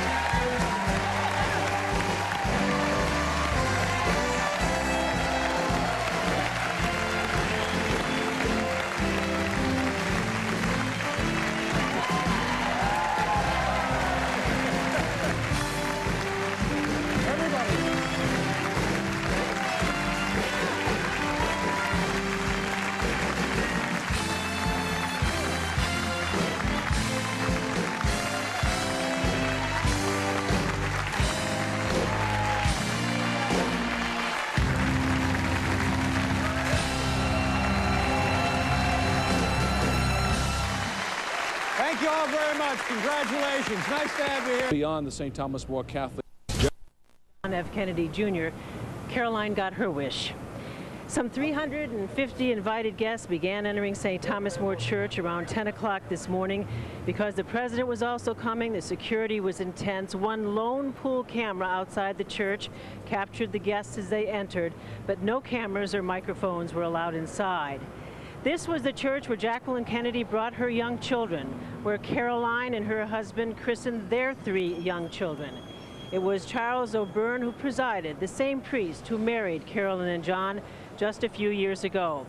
Thank you all very much. Congratulations. Nice to have you here. Beyond the St. Thomas More Catholic. John F. Kennedy Jr., Caroline got her wish. Some 350 invited guests began entering St. Thomas More Church around 10 o'clock this morning. Because the president was also coming, the security was intense. One lone pool camera outside the church captured the guests as they entered, but no cameras or microphones were allowed inside. This was the church where Jacqueline Kennedy brought her young children, where Caroline and her husband christened their 3 young children. It was Charles O'Byrne who presided, the same priest who married Carolyn and John just a few years ago.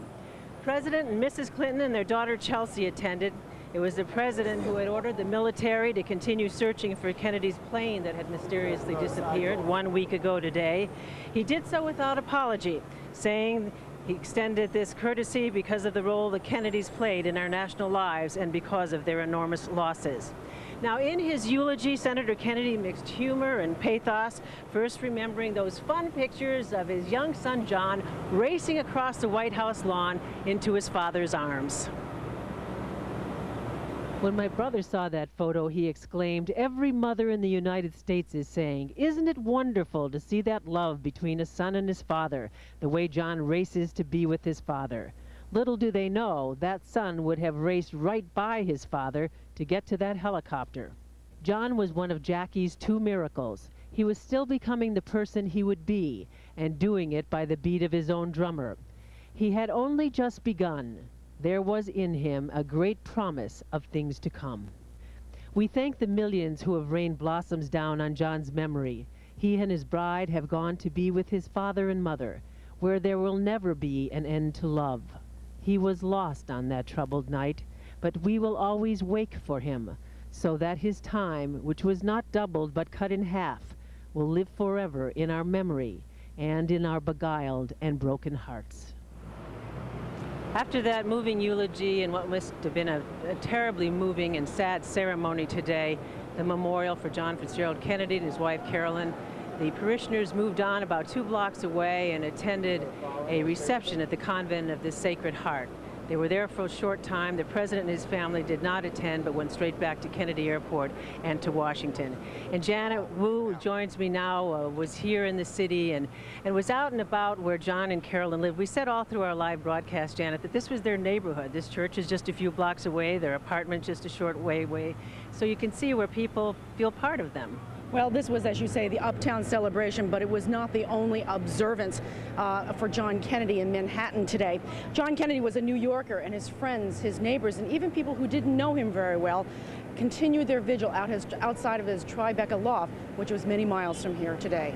President and Mrs. Clinton and their daughter Chelsea attended. It was the president who had ordered the military to continue searching for Kennedy's plane that had mysteriously disappeared 1 week ago today. He did so without apology, saying he extended this courtesy because of the role the Kennedys played in our national lives and because of their enormous losses. Now, in his eulogy, Senator Kennedy mixed humor and pathos, first remembering those fun pictures of his young son John racing across the White House lawn into his father's arms. When my brother saw that photo, he exclaimed, "Every mother in the United States is saying, isn't it wonderful to see that love between a son and his father, the way John races to be with his father?" Little do they know, that son would have raced right by his father to get to that helicopter. John was one of Jackie's 2 miracles. He was still becoming the person he would be, and doing it by the beat of his own drummer. He had only just begun. There was in him a great promise of things to come. We thank the millions who have rained blossoms down on John's memory. He and his bride have gone to be with his father and mother, where there will never be an end to love. He was lost on that troubled night, but we will always wake for him, so that his time, which was not doubled but cut in half, will live forever in our memory and in our beguiled and broken hearts. After that moving eulogy and what must have been a terribly moving and sad ceremony today, the memorial for John Fitzgerald Kennedy and his wife Carolyn, the parishioners moved on about 2 blocks away and attended a reception at the Convent of the Sacred Heart. They were there for a short time. The president and his family did not attend, but went straight back to Kennedy Airport and to Washington. And Janet Wu, who joins me now, was here in the city and was out and about where John and Carolyn lived. We said all through our live broadcast, Janet, that this was their neighborhood. This church is just a few blocks away, their apartment just a short way away. So you can see where people feel part of them. Well, this was, as you say, the Uptown celebration, but it was not the only observance for John Kennedy in Manhattan today. John Kennedy was a New Yorker, and his friends, his neighbors, and even people who didn't know him very well continued their vigil outside of his Tribeca loft, which was many miles from here today.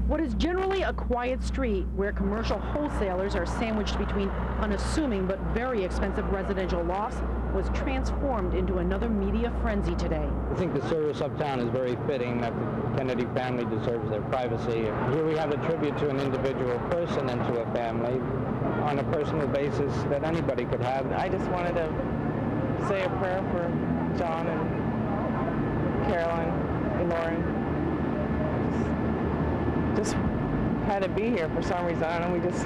What is generally a quiet street where commercial wholesalers are sandwiched between unassuming but very expensive residential lofts was transformed into another media frenzy today. I think the service uptown is very fitting, that the Kennedy family deserves their privacy. Here we have a tribute to an individual person and to a family on a personal basis that anybody could have. I just wanted to say a prayer for John and Carolyn and Lauren. Just had to be here for some reason, and we just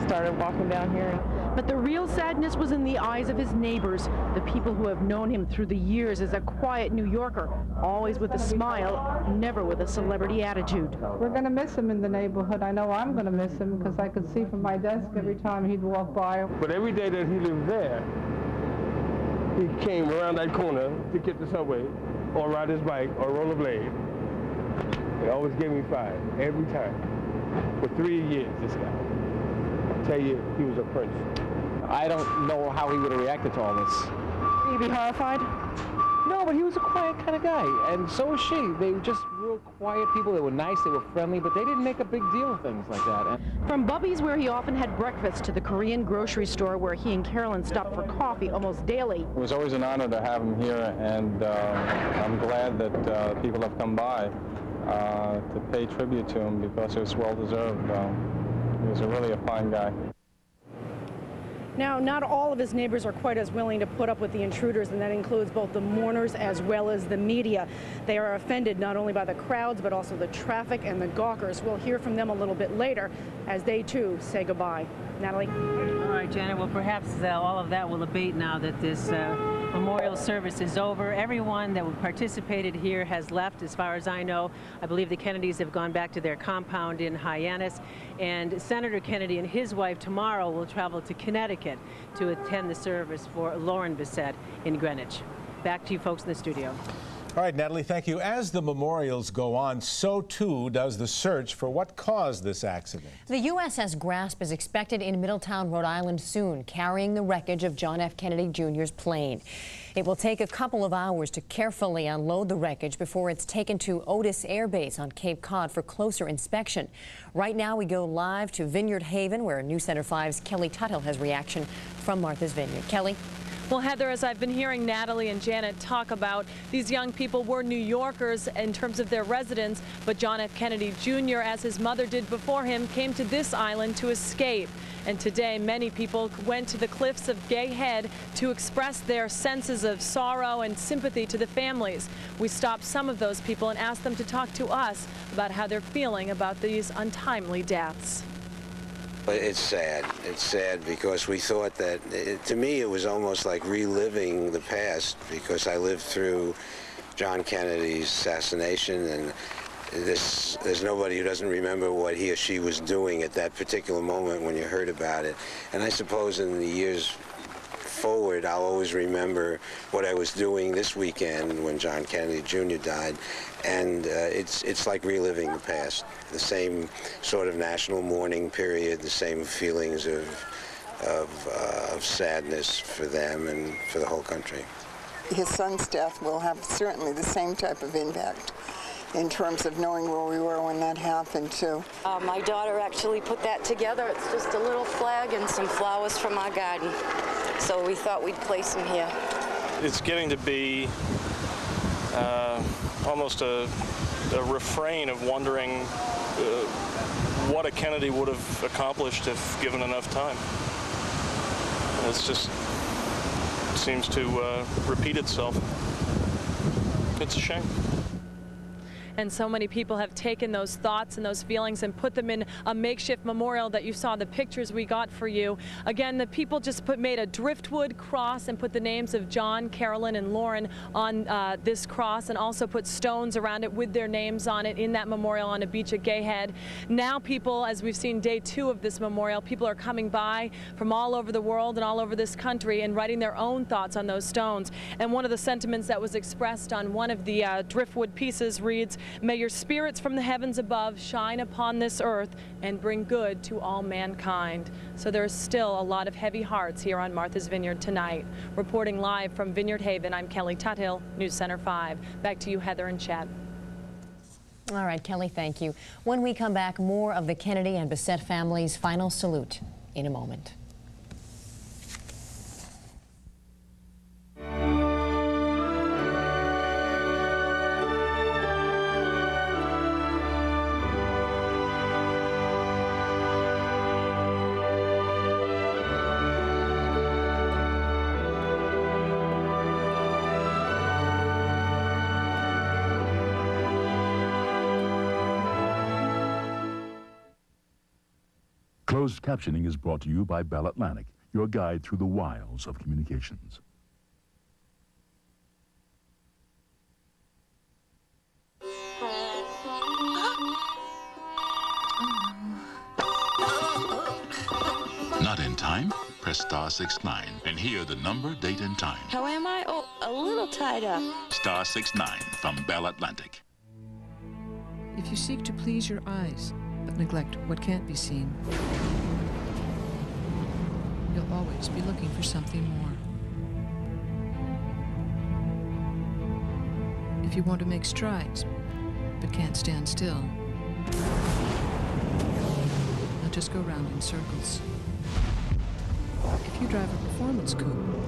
started walking down here. But the real sadness was in the eyes of his neighbors, the people who have known him through the years as a quiet New Yorker, always with a smile, never with a celebrity attitude. We're going to miss him in the neighborhood. I know I'm going to miss him because I could see from my desk every time he'd walk by. But every day that he lived there, he came around that corner to get the subway or ride his bike or rollerblade. He always gave me 5 every time. For 3 years, this guy. I tell you, he was a prince. I don't know how he would have reacted to all this. Would you be horrified? No, but he was a quiet kind of guy, and so was she. They were just real quiet people. They were nice, they were friendly, but they didn't make a big deal of things like that. From Bubby's, where he often had breakfast, to the Korean grocery store where he and Carolyn stopped for coffee almost daily. It was always an honor to have him here, and I'm glad that people have come by to pay tribute to him because it was well-deserved. He was really a fine guy. Now, not all of his neighbors are quite as willing to put up with the intruders, and that includes both the mourners as well as the media. They are offended not only by the crowds, but also the traffic and the gawkers. We'll hear from them a little bit later as they, too, say goodbye. Natalie? All right, Janet. Well, perhaps all of that will abate now that this memorial service is over. Everyone that participated here has left, as far as I know. I believe the Kennedys have gone back to their compound in Hyannis, and Senator Kennedy and his wife tomorrow will travel to Connecticut to attend the service for Lauren Bissett in Greenwich. Back to you folks in the studio. All right, Natalie, thank you. As the memorials go on, so too does the search for what caused this accident. The USS Grasp is expected in Middletown, Rhode Island soon, carrying the wreckage of John F. Kennedy Jr.'s plane. It will take a couple of hours to carefully unload the wreckage before it's taken to Otis Air Base on Cape Cod for closer inspection. Right now, we go live to Vineyard Haven, where News Center 5's Kelly Tuthill has reaction from Martha's Vineyard. Kelly? Well, Heather, as I've been hearing Natalie and Janet talk about, these young people were New Yorkers in terms of their residence, but John F. Kennedy Jr., as his mother did before him, came to this island to escape. And today, many people went to the cliffs of Gay Head to express their senses of sorrow and sympathy to the families. We stopped some of those people and asked them to talk to us about how they're feeling about these untimely deaths. It's sad. It's sad because we thought that, to me, it was almost like reliving the past, because I lived through John Kennedy's assassination, and there's nobody who doesn't remember what he or she was doing at that particular moment when you heard about it. And I suppose in the years forward, I'll always remember what I was doing this weekend when John Kennedy Jr. died, and it's like reliving the past. The same sort of national mourning period, the same feelings of sadness for them and for the whole country. His son's death will have certainly the same type of impact in terms of knowing where we were when that happened, too. My daughter actually put that together. It's just a little flag and some flowers from our garden. So we thought we'd place him here. It's getting to be almost a refrain of wondering what a Kennedy would have accomplished if given enough time. It's just seems to repeat itself. It's a shame. And so many people have taken those thoughts and those feelings and put them in a makeshift memorial that you saw the pictures we got for you. Again, the people just made a driftwood cross and put the names of John, Carolyn, and Lauren on this cross, and also put stones around it with their names on it in that memorial on a beach at Gay Head. Now people, as we've seen day 2 of this memorial, people are coming by from all over the world and all over this country and writing their own thoughts on those stones. And one of the sentiments that was expressed on one of the driftwood pieces reads, "May your spirits from the heavens above shine upon this earth and bring good to all mankind." So there's still a lot of heavy hearts here on Martha's Vineyard tonight. Reporting live from Vineyard Haven, I'm Kelly Tuthill, News Center 5. Back to you, Heather and Chet. All right, Kelly, thank you. When we come back, more of the Kennedy and Bissett family's final salute in a moment. Closed captioning is brought to you by Bell Atlantic, your guide through the wiles of communications. Not in time? Press *69 and hear the number, date, and time. How am I? Oh, a little tied up. *69 from Bell Atlantic. If you seek to please your eyes, but neglect what can't be seen, you'll always be looking for something more. If you want to make strides, but can't stand still, you'll just go round in circles. If you drive a performance coupe,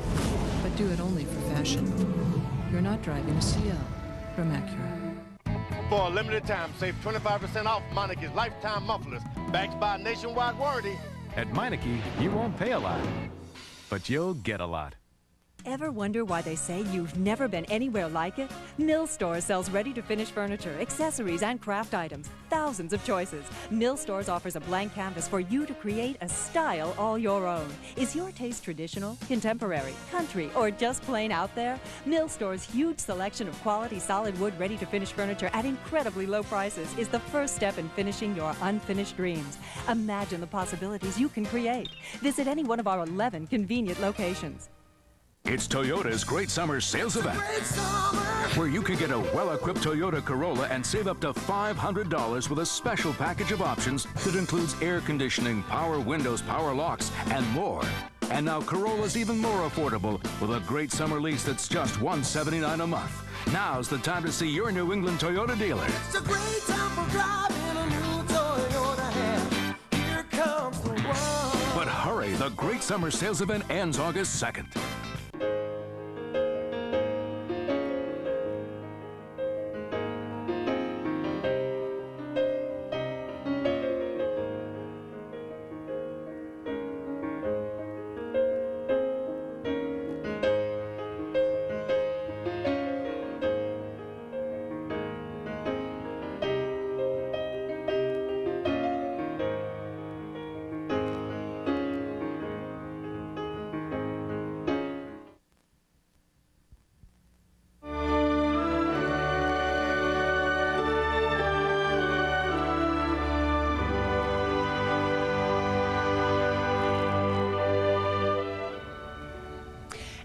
but do it only for fashion, you're not driving a CL from Acura. For a limited time, save 25% off Meineke's lifetime mufflers, backed by a nationwide warranty. At Meineke, you won't pay a lot. but you'll get a lot. Ever wonder why they say you've never been anywhere like it? Mill Stores sells ready-to-finish furniture, accessories, and craft items. Thousands of choices. Mill Stores offers a blank canvas for you to create a style all your own. Is your taste traditional, contemporary, country, or just plain out there? Mill Stores' huge selection of quality solid wood ready-to-finish furniture at incredibly low prices is the first step in finishing your unfinished dreams. Imagine the possibilities you can create. Visit any one of our 11 convenient locations. It's Toyota's Great Summer Sales Event, where you can get a well-equipped Toyota Corolla and save up to $500 with a special package of options that includes air conditioning, power windows, power locks, and more. And now Corolla's even more affordable with a great summer lease that's just $179 a month. Now's the time to see your New England Toyota dealer. It's a great time for driving a new Toyota, and here comes the one. But hurry, the Great Summer Sales Event ends August 2nd.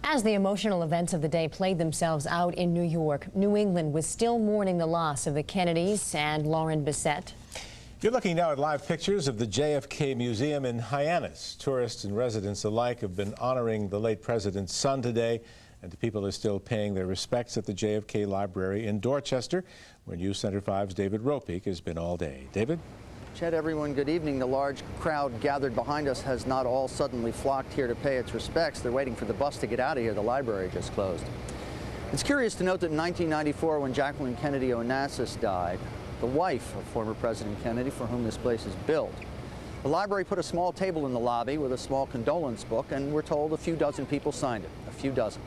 As the emotional events of the day played themselves out in New York, New England was still mourning the loss of the Kennedys and Lauren Bissett. You're looking now at live pictures of the JFK Museum in Hyannis. Tourists and residents alike have been honoring the late president's son today, and the people are still paying their respects at the JFK Library in Dorchester, where News Center 5's David Ropeek has been all day. David? Chet, everyone, good evening. The large crowd gathered behind us has not all suddenly flocked here to pay its respects. They're waiting for the bus to get out of here. The library just closed. It's curious to note that in 1994, when Jacqueline Kennedy Onassis died, the wife of former President Kennedy, for whom this place is built, the library put a small table in the lobby with a small condolence book, and we're told a few dozen people signed it. A few dozen.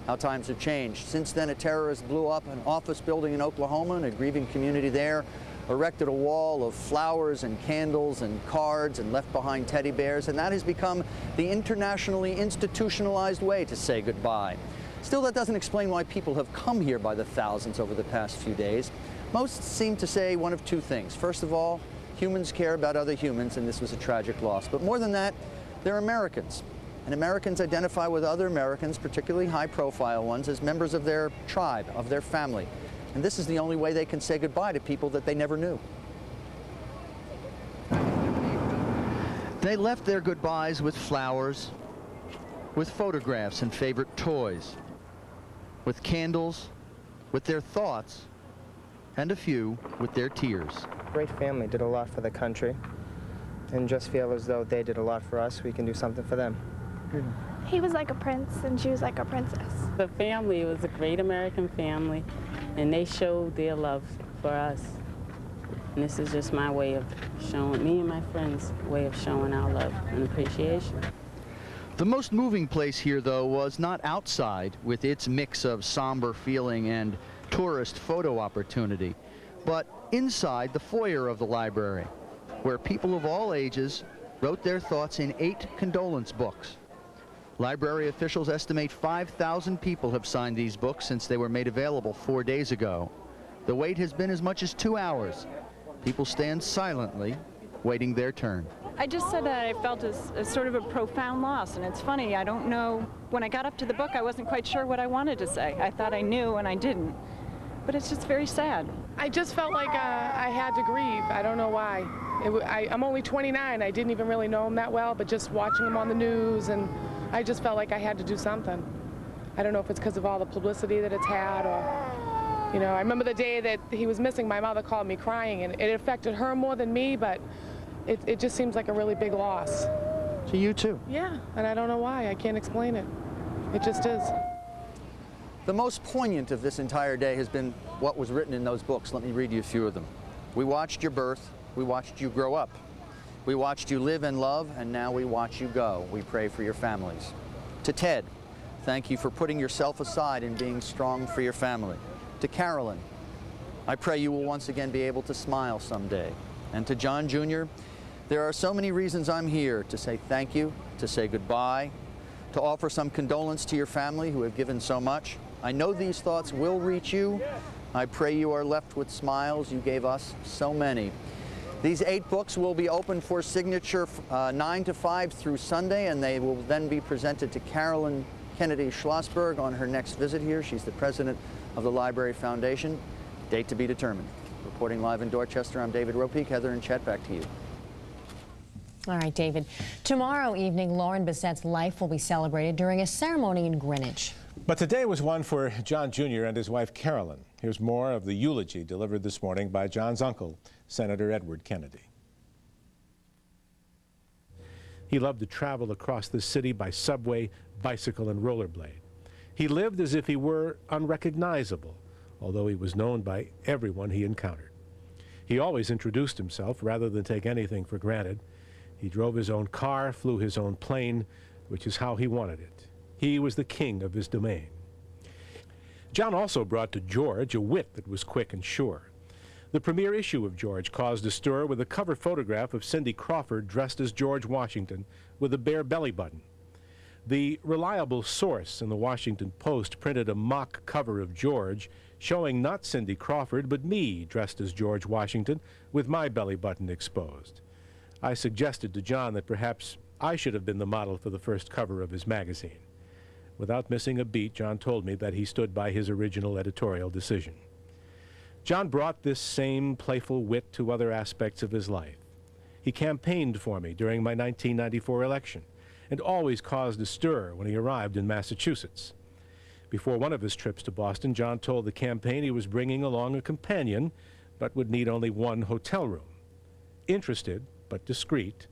How times have changed. Since then, a terrorist blew up an office building in Oklahoma, and a grieving community there erected a wall of flowers and candles and cards and left behind teddy bears, and that has become the internationally institutionalized way to say goodbye. Still, that doesn't explain why people have come here by the thousands over the past few days. Most seem to say one of two things. First of all, humans care about other humans, and this was a tragic loss. But more than that, they're Americans. And Americans identify with other Americans, particularly high-profile ones, as members of their tribe, of their family. And this is the only way they can say goodbye to people that they never knew. They left their goodbyes with flowers, with photographs and favorite toys, with candles, with their thoughts, and a few with their tears. Great family, did a lot for the country, and just feel as though they did a lot for us, we can do something for them. He was like a prince, and she was like a princess. The family was a great American family, and they showed their love for us. And this is just my way of showing, me and my friends' way of showing our love and appreciation. The most moving place here, though, was not outside with its mix of somber feeling and tourist photo opportunity, but inside the foyer of the library, where people of all ages wrote their thoughts in 8 condolence books. Library officials estimate 5,000 people have signed these books since they were made available 4 days ago. The wait has been as much as 2 hours. People stand silently, waiting their turn. I just said that I felt as sort of a profound loss, and it's funny, I don't know, when I got up to the book, I wasn't quite sure what I wanted to say. I thought I knew, and I didn't. But it's just very sad. I just felt like I had to grieve. I don't know why. I'm only 29. I didn't even really know him that well, but just watching him on the news, and I just felt like I had to do something. I don't know if it's because of all the publicity that it's had, or, you know, I remember the day that he was missing, my mother called me crying, and it affected her more than me, but it just seems like a really big loss. To you too? Yeah, and I don't know why. I can't explain it. It just is. The most poignant of this entire day has been what was written in those books. Let me read you a few of them. We watched your birth. We watched you grow up. We watched you live and love, and now we watch you go. We pray for your families. To Ted, thank you for putting yourself aside and being strong for your family. To Carolyn, I pray you will once again be able to smile someday. And to John Jr., there are so many reasons I'm here to say thank you, to say goodbye, to offer some condolence to your family who have given so much. I know these thoughts will reach you. I pray you are left with smiles. You gave us so many. These 8 books will be open for signature 9 to 5 through Sunday, and they will then be presented to Carolyn Kennedy Schlossberg on her next visit here. She's the president of the Library Foundation. Date to be determined. Reporting live in Dorchester, I'm David Ropeek. Heather and Chet, back to you. All right, David. Tomorrow evening, Lauren Bissett's life will be celebrated during a ceremony in Greenwich. But today was one for John Jr. and his wife Carolyn. Here's more of the eulogy delivered this morning by John's uncle, Senator Edward Kennedy. He loved to travel across the city by subway, bicycle, and rollerblade. He lived as if he were unrecognizable, although he was known by everyone he encountered. He always introduced himself rather than take anything for granted. He drove his own car, flew his own plane, which is how he wanted it. He was the king of his domain. John also brought to George a wit that was quick and sure. The premiere issue of George caused a stir with a cover photograph of Cindy Crawford dressed as George Washington with a bare belly button. The reliable source in the Washington Post printed a mock cover of George showing not Cindy Crawford but me dressed as George Washington with my belly button exposed. I suggested to John that perhaps I should have been the model for the first cover of his magazine. Without missing a beat, John told me that he stood by his original editorial decision. John brought this same playful wit to other aspects of his life. He campaigned for me during my 1994 election and always caused a stir when he arrived in Massachusetts. Before one of his trips to Boston, John told the campaign he was bringing along a companion, but would need only one hotel room. Interested, but discreet,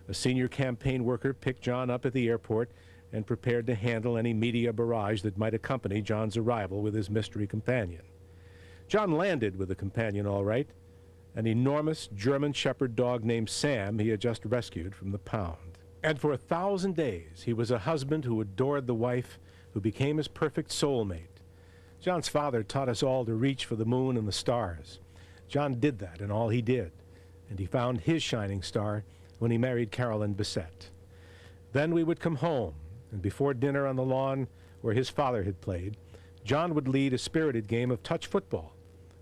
a senior campaign worker picked John up at the airport and prepared to handle any media barrage that might accompany John's arrival with his mystery companion. John landed with the companion all right, an enormous German shepherd dog named Sam he had just rescued from the pound. And for 1,000 days, he was a husband who adored the wife who became his perfect soulmate. John's father taught us all to reach for the moon and the stars. John did that in all he did, and he found his shining star when he married Carolyn Bissett. Then we would come home, and before dinner on the lawn where his father had played, John would lead a spirited game of touch football,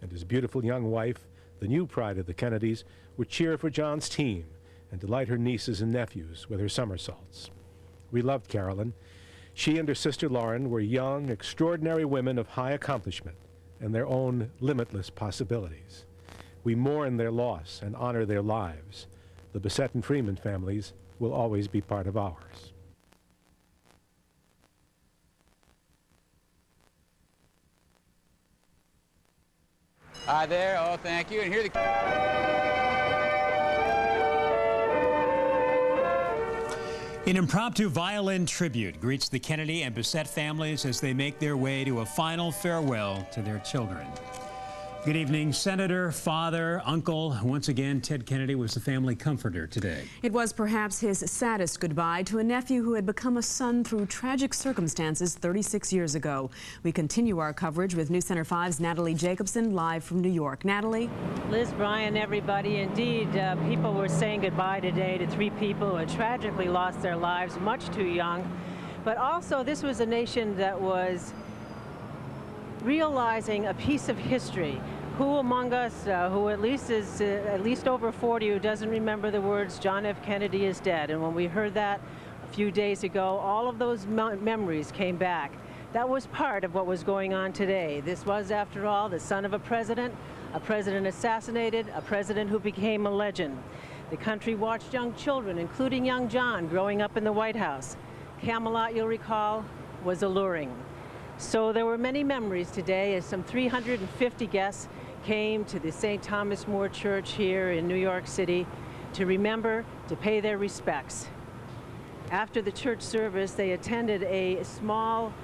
and his beautiful young wife, the new pride of the Kennedys, would cheer for John's team and delight her nieces and nephews with her somersaults. We loved Carolyn. She and her sister Lauren were young, extraordinary women of high accomplishment and their own limitless possibilities. We mourn their loss and honor their lives. The Bissett and Freeman families will always be part of ours. Hi there. Oh, thank you. And here An impromptu violin tribute greets the Kennedy and Bissett families as they make their way to a final farewell to their children. Good evening, Senator, father, uncle. Once again, Ted Kennedy was the family comforter today. It was perhaps his saddest goodbye to a nephew who had become a son through tragic circumstances 36 years ago. We continue our coverage with News Center 5's Natalie Jacobson live from New York. Natalie? Liz Borden, everybody. Indeed, people were saying goodbye today to 3 people who had tragically lost their lives much too young. But also, this was a nation that was realizing a piece of history. Who among us, who at least is at least over 40, who doesn't remember the words John F. Kennedy is dead? And when we heard that a few days ago, all of those memories came back. That was part of what was going on today. This was, after all, the son of a president assassinated, a president who became a legend. The country watched young children, including young John, growing up in the White House. Camelot, you'll recall, was alluring. So there were many memories today as some 350 guests came to the St. Thomas More Church here in New York City to remember, to pay their respects. After the church service, they attended a small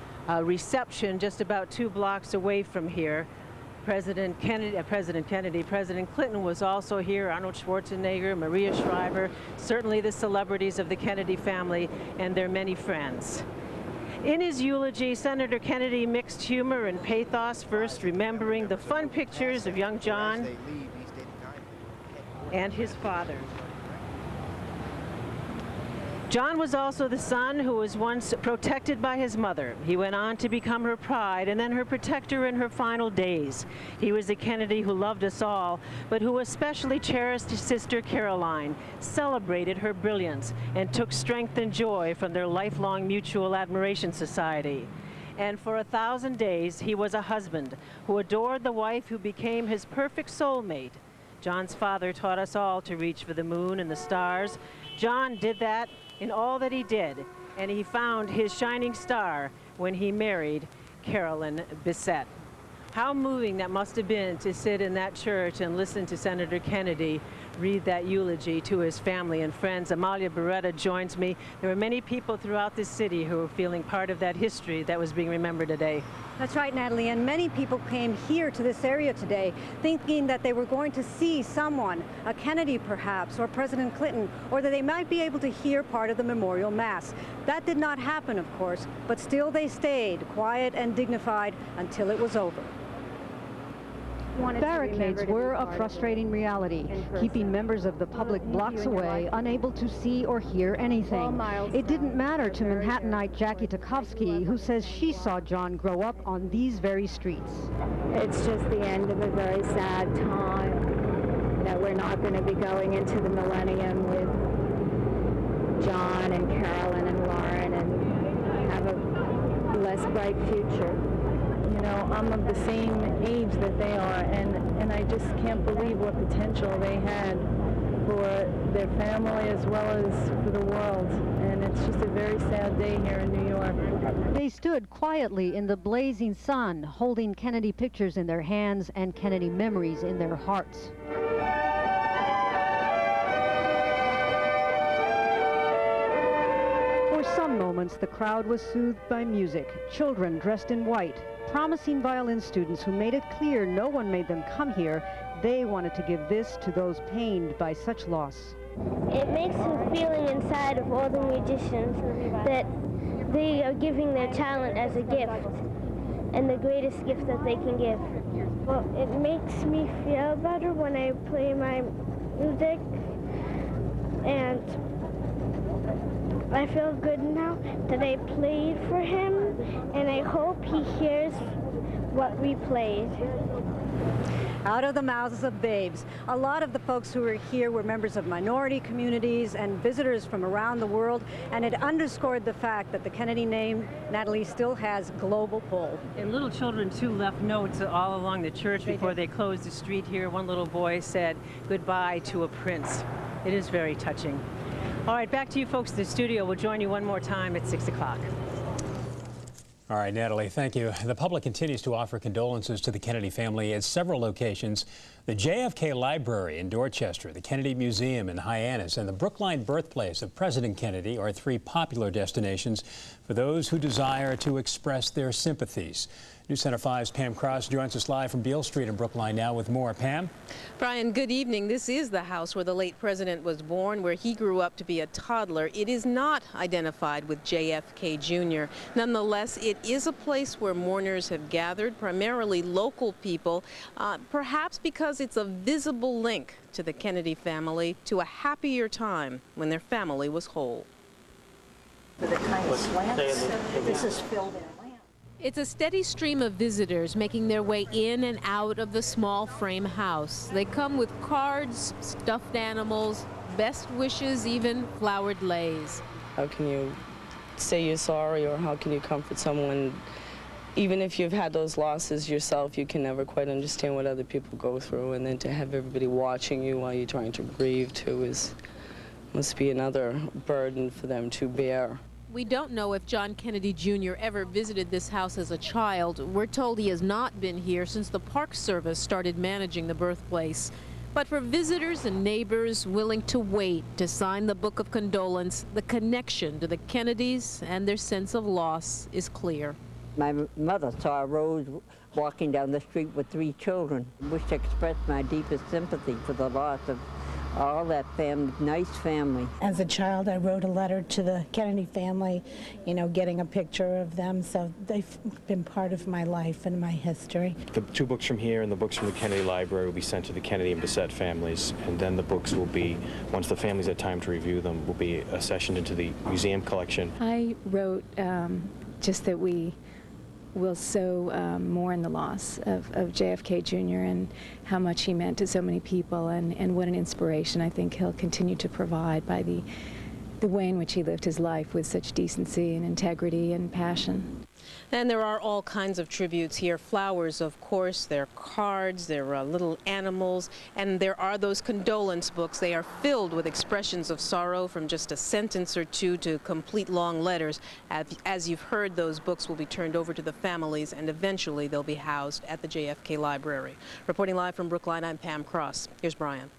reception just about 2 blocks away from here. President Clinton was also here, Arnold Schwarzenegger, Maria Shriver, certainly the celebrities of the Kennedy family and their many friends. In his eulogy, Senator Kennedy mixed humor and pathos, first remembering the fun pictures of young John and his father. John was also the son who was once protected by his mother. He went on to become her pride and then her protector in her final days. He was a Kennedy who loved us all, but who especially cherished his sister Caroline, celebrated her brilliance, and took strength and joy from their lifelong mutual admiration society. And for 1,000 days, he was a husband who adored the wife who became his perfect soulmate. John's father taught us all to reach for the moon and the stars. John did that in all that he did, and he found his shining star when he married Carolyn Bessette. How moving that must have been to sit in that church and listen to Senator Kennedy read that eulogy to his family and friends. Amalia Beretta joins me. There were many people throughout this city who were feeling part of that history that was being remembered today. That's right, Natalie, and many people came here to this area today thinking that they were going to see someone, a Kennedy perhaps, or President Clinton, or that they might be able to hear part of the memorial mass. That did not happen, of course, but still they stayed quiet and dignified until it was over. Barricades were a frustrating reality, keeping members of the public blocks away, unable to see or hear anything. It didn't matter to Manhattanite Jackie Tchaikovsky, who says she saw John grow up on these very streets. It's just the end of a very sad time, that we're not going to be going into the millennium with John and Carolyn and Lauren and have a less bright future. You know, I'm of the same age that they are, and I just can't believe what potential they had for their family as well as for the world. And it's just a very sad day here in New York. They stood quietly in the blazing sun, holding Kennedy pictures in their hands and Kennedy memories in their hearts. For some moments, the crowd was soothed by music, children dressed in white, promising violin students who made it clear no one made them come here. They wanted to give this to those pained by such loss. It makes a feeling inside of all the musicians that they are giving their talent as a gift, and the greatest gift that they can give. Well, it makes me feel better when I play my music, and I feel good now that I played for him, and I hope he hears what we played. Out of the mouths of babes. A lot of the folks who were here were members of minority communities and visitors from around the world, and it underscored the fact that the Kennedy name, Natalie, still has global pull. And little children, too, left notes all along the church before they closed the street here. One little boy said goodbye to a prince. It is very touching. All right, back to you folks in the studio. We'll join you one more time at 6 o'clock. All right, Natalie, thank you. The public continues to offer condolences to the Kennedy family at several locations. The JFK Library in Dorchester, the Kennedy Museum in Hyannis, and the Brookline birthplace of President Kennedy are three popular destinations for those who desire to express their sympathies. News Center 5's Pam Cross joins us live from Beale Street in Brookline now with more. Pam? Brian, good evening. This is the house where the late president was born, where he grew up to be a toddler. It is not identified with JFK Jr. Nonetheless, it is a place where mourners have gathered, primarily local people, perhaps because it's a visible link to the Kennedy family, to a happier time when their family was whole. With a kind of slants, this is filled in. It's a steady stream of visitors making their way in and out of the small frame house. They come with cards, stuffed animals, best wishes, even flowered leis. How can you say you're sorry, or how can you comfort someone? Even if you've had those losses yourself, you can never quite understand what other people go through, and then to have everybody watching you while you're trying to grieve too must be another burden for them to bear. We don't know if John Kennedy Jr. ever visited this house as a child. We're told he has not been here since the Park Service started managing the birthplace. But for visitors and neighbors willing to wait to sign the book of condolence, the connection to the Kennedys and their sense of loss is clear. My mother saw a Rose walking down the street with 3 children. I wish to express my deepest sympathy for the loss of all that family, nice family. As a child, I wrote a letter to the Kennedy family, you know, getting a picture of them, so they've been part of my life and my history. The 2 books from here and the books from the Kennedy Library will be sent to the Kennedy and Bissett families, and then the books will be, once the families have time to review them, will be accessioned into the museum collection. I wrote just that we will sow mourn the loss of JFK Jr. and how much he meant to so many people, and what an inspiration I think he'll continue to provide by the way in which he lived his life with such decency and integrity and passion. And there are all kinds of tributes here. Flowers, of course, there are cards, there are little animals, and there are those condolence books. They are filled with expressions of sorrow from just a sentence or 2 to complete long letters. As you've heard, those books will be turned over to the families, and eventually they'll be housed at the JFK Library. Reporting live from Brookline, I'm Pam Cross. Here's Brian.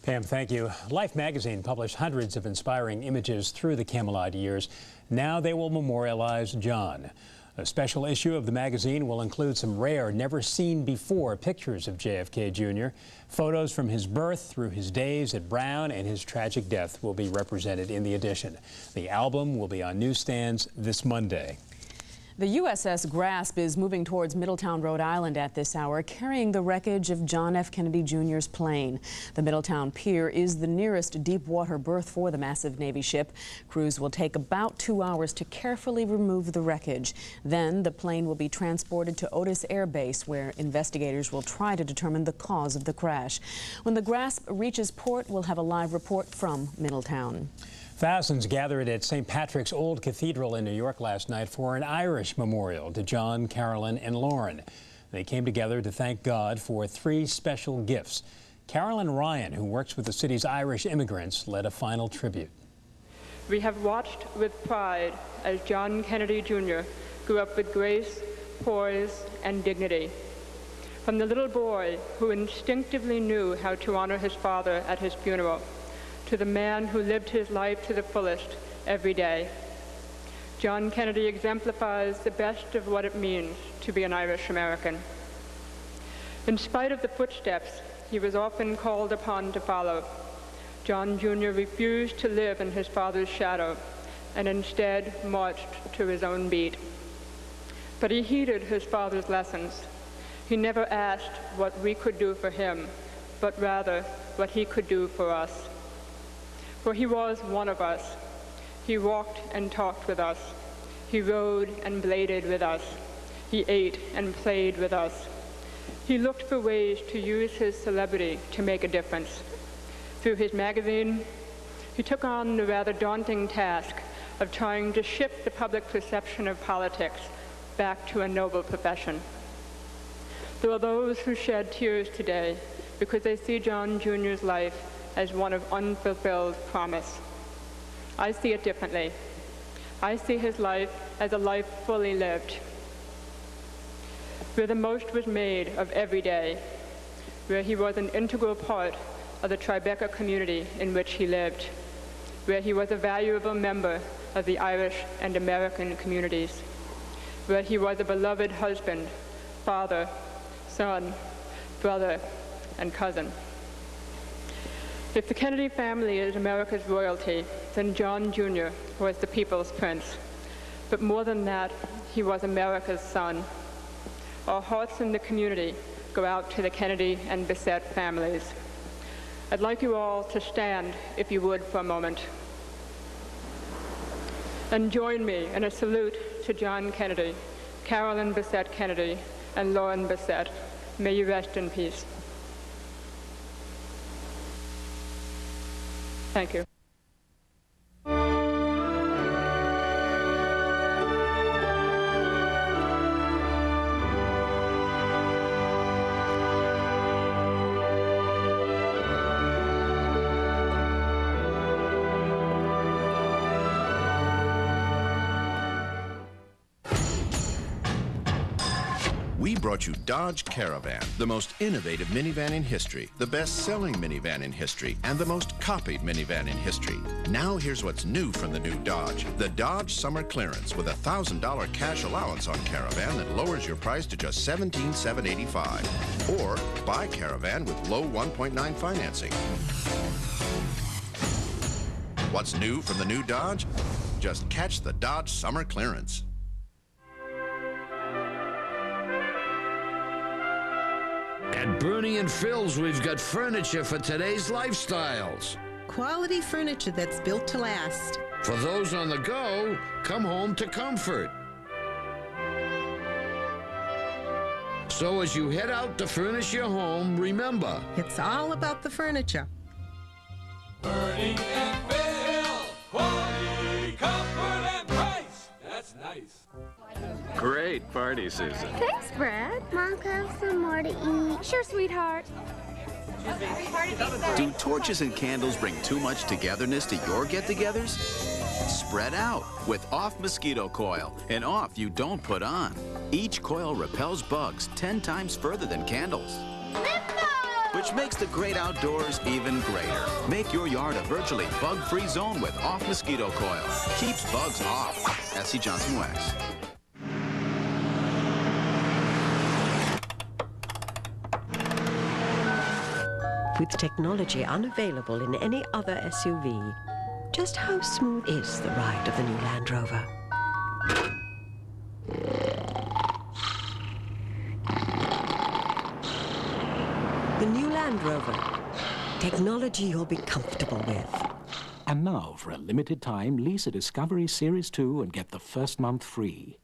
Pam, thank you. Life magazine published hundreds of inspiring images through the Camelot years. Now they will memorialize John. A special issue of the magazine will include some rare, never-seen-before pictures of JFK Jr. Photos from his birth through his days at Brown and his tragic death will be represented in the edition. The album will be on newsstands this Monday. The USS Grasp is moving towards Middletown, Rhode Island at this hour, carrying the wreckage of John F. Kennedy Jr.'s plane. The Middletown Pier is the nearest deep-water berth for the massive Navy ship. Crews will take about 2 hours to carefully remove the wreckage. Then the plane will be transported to Otis Air Base, where investigators will try to determine the cause of the crash. When the Grasp reaches port, we'll have a live report from Middletown. Thousands gathered at St. Patrick's Old Cathedral in New York last night for an Irish memorial to John, Carolyn, and Lauren. They came together to thank God for 3 special gifts. Carolyn Ryan, who works with the city's Irish immigrants, led a final tribute. We have watched with pride as John Kennedy Jr. grew up with grace, poise, and dignity. From the little boy who instinctively knew how to honor his father at his funeral, to the man who lived his life to the fullest every day. John Kennedy exemplifies the best of what it means to be an Irish American. In spite of the footsteps he was often called upon to follow, John Jr. refused to live in his father's shadow and instead marched to his own beat. But he heeded his father's lessons. He never asked what we could do for him, but rather what he could do for us. For he was one of us. He walked and talked with us. He rode and bladed with us. He ate and played with us. He looked for ways to use his celebrity to make a difference. Through his magazine, he took on the rather daunting task of trying to shift the public perception of politics back to a noble profession. There are those who shed tears today because they see John Jr.'s life as one of unfulfilled promise. I see it differently. I see his life as a life fully lived, where the most was made of every day, where he was an integral part of the Tribeca community in which he lived, where he was a valuable member of the Irish and American communities, where he was a beloved husband, father, son, brother, and cousin. If the Kennedy family is America's royalty, then John Jr. was the people's prince. But more than that, he was America's son. Our hearts in the community go out to the Kennedy and Bissett families. I'd like you all to stand, if you would, for a moment. And join me in a salute to John Kennedy, Carolyn Bissett Kennedy, and Lauren Bissett. May you rest in peace. Thank you. we brought you Dodge Caravan, the most innovative minivan in history, the best-selling minivan in history, and the most copied minivan in history. Now here's what's new from the new Dodge. The Dodge Summer Clearance with a $1,000 cash allowance on Caravan that lowers your price to just $17,785. Or buy Caravan with low 1.9 financing. What's new from the new Dodge? Just catch the Dodge Summer Clearance. At Bernie and Phil's, we've got furniture for today's lifestyles. Quality furniture that's built to last. For those on the go, come home to comfort. So as you head out to furnish your home, remember, it's all about the furniture. Bernie and Phil, quality, comfort, and price. That's nice. Great party, Susan. Thanks, Brad. Mom, can I have some more to eat? Sure, sweetheart. Do torches and candles bring too much togetherness to your get-togethers? Spread out with Off Mosquito Coil, an off you don't put on. Each coil repels bugs 10 times further than candles, which makes the great outdoors even greater. Make your yard a virtually bug-free zone with Off Mosquito Coil. Keeps bugs off. S.C. Johnson Wax. With technology unavailable in any other SUV, just how smooth is the ride of the new Land Rover? The new Land Rover. Technology you'll be comfortable with. And now, for a limited time, lease a Discovery Series 2 and get the first month free.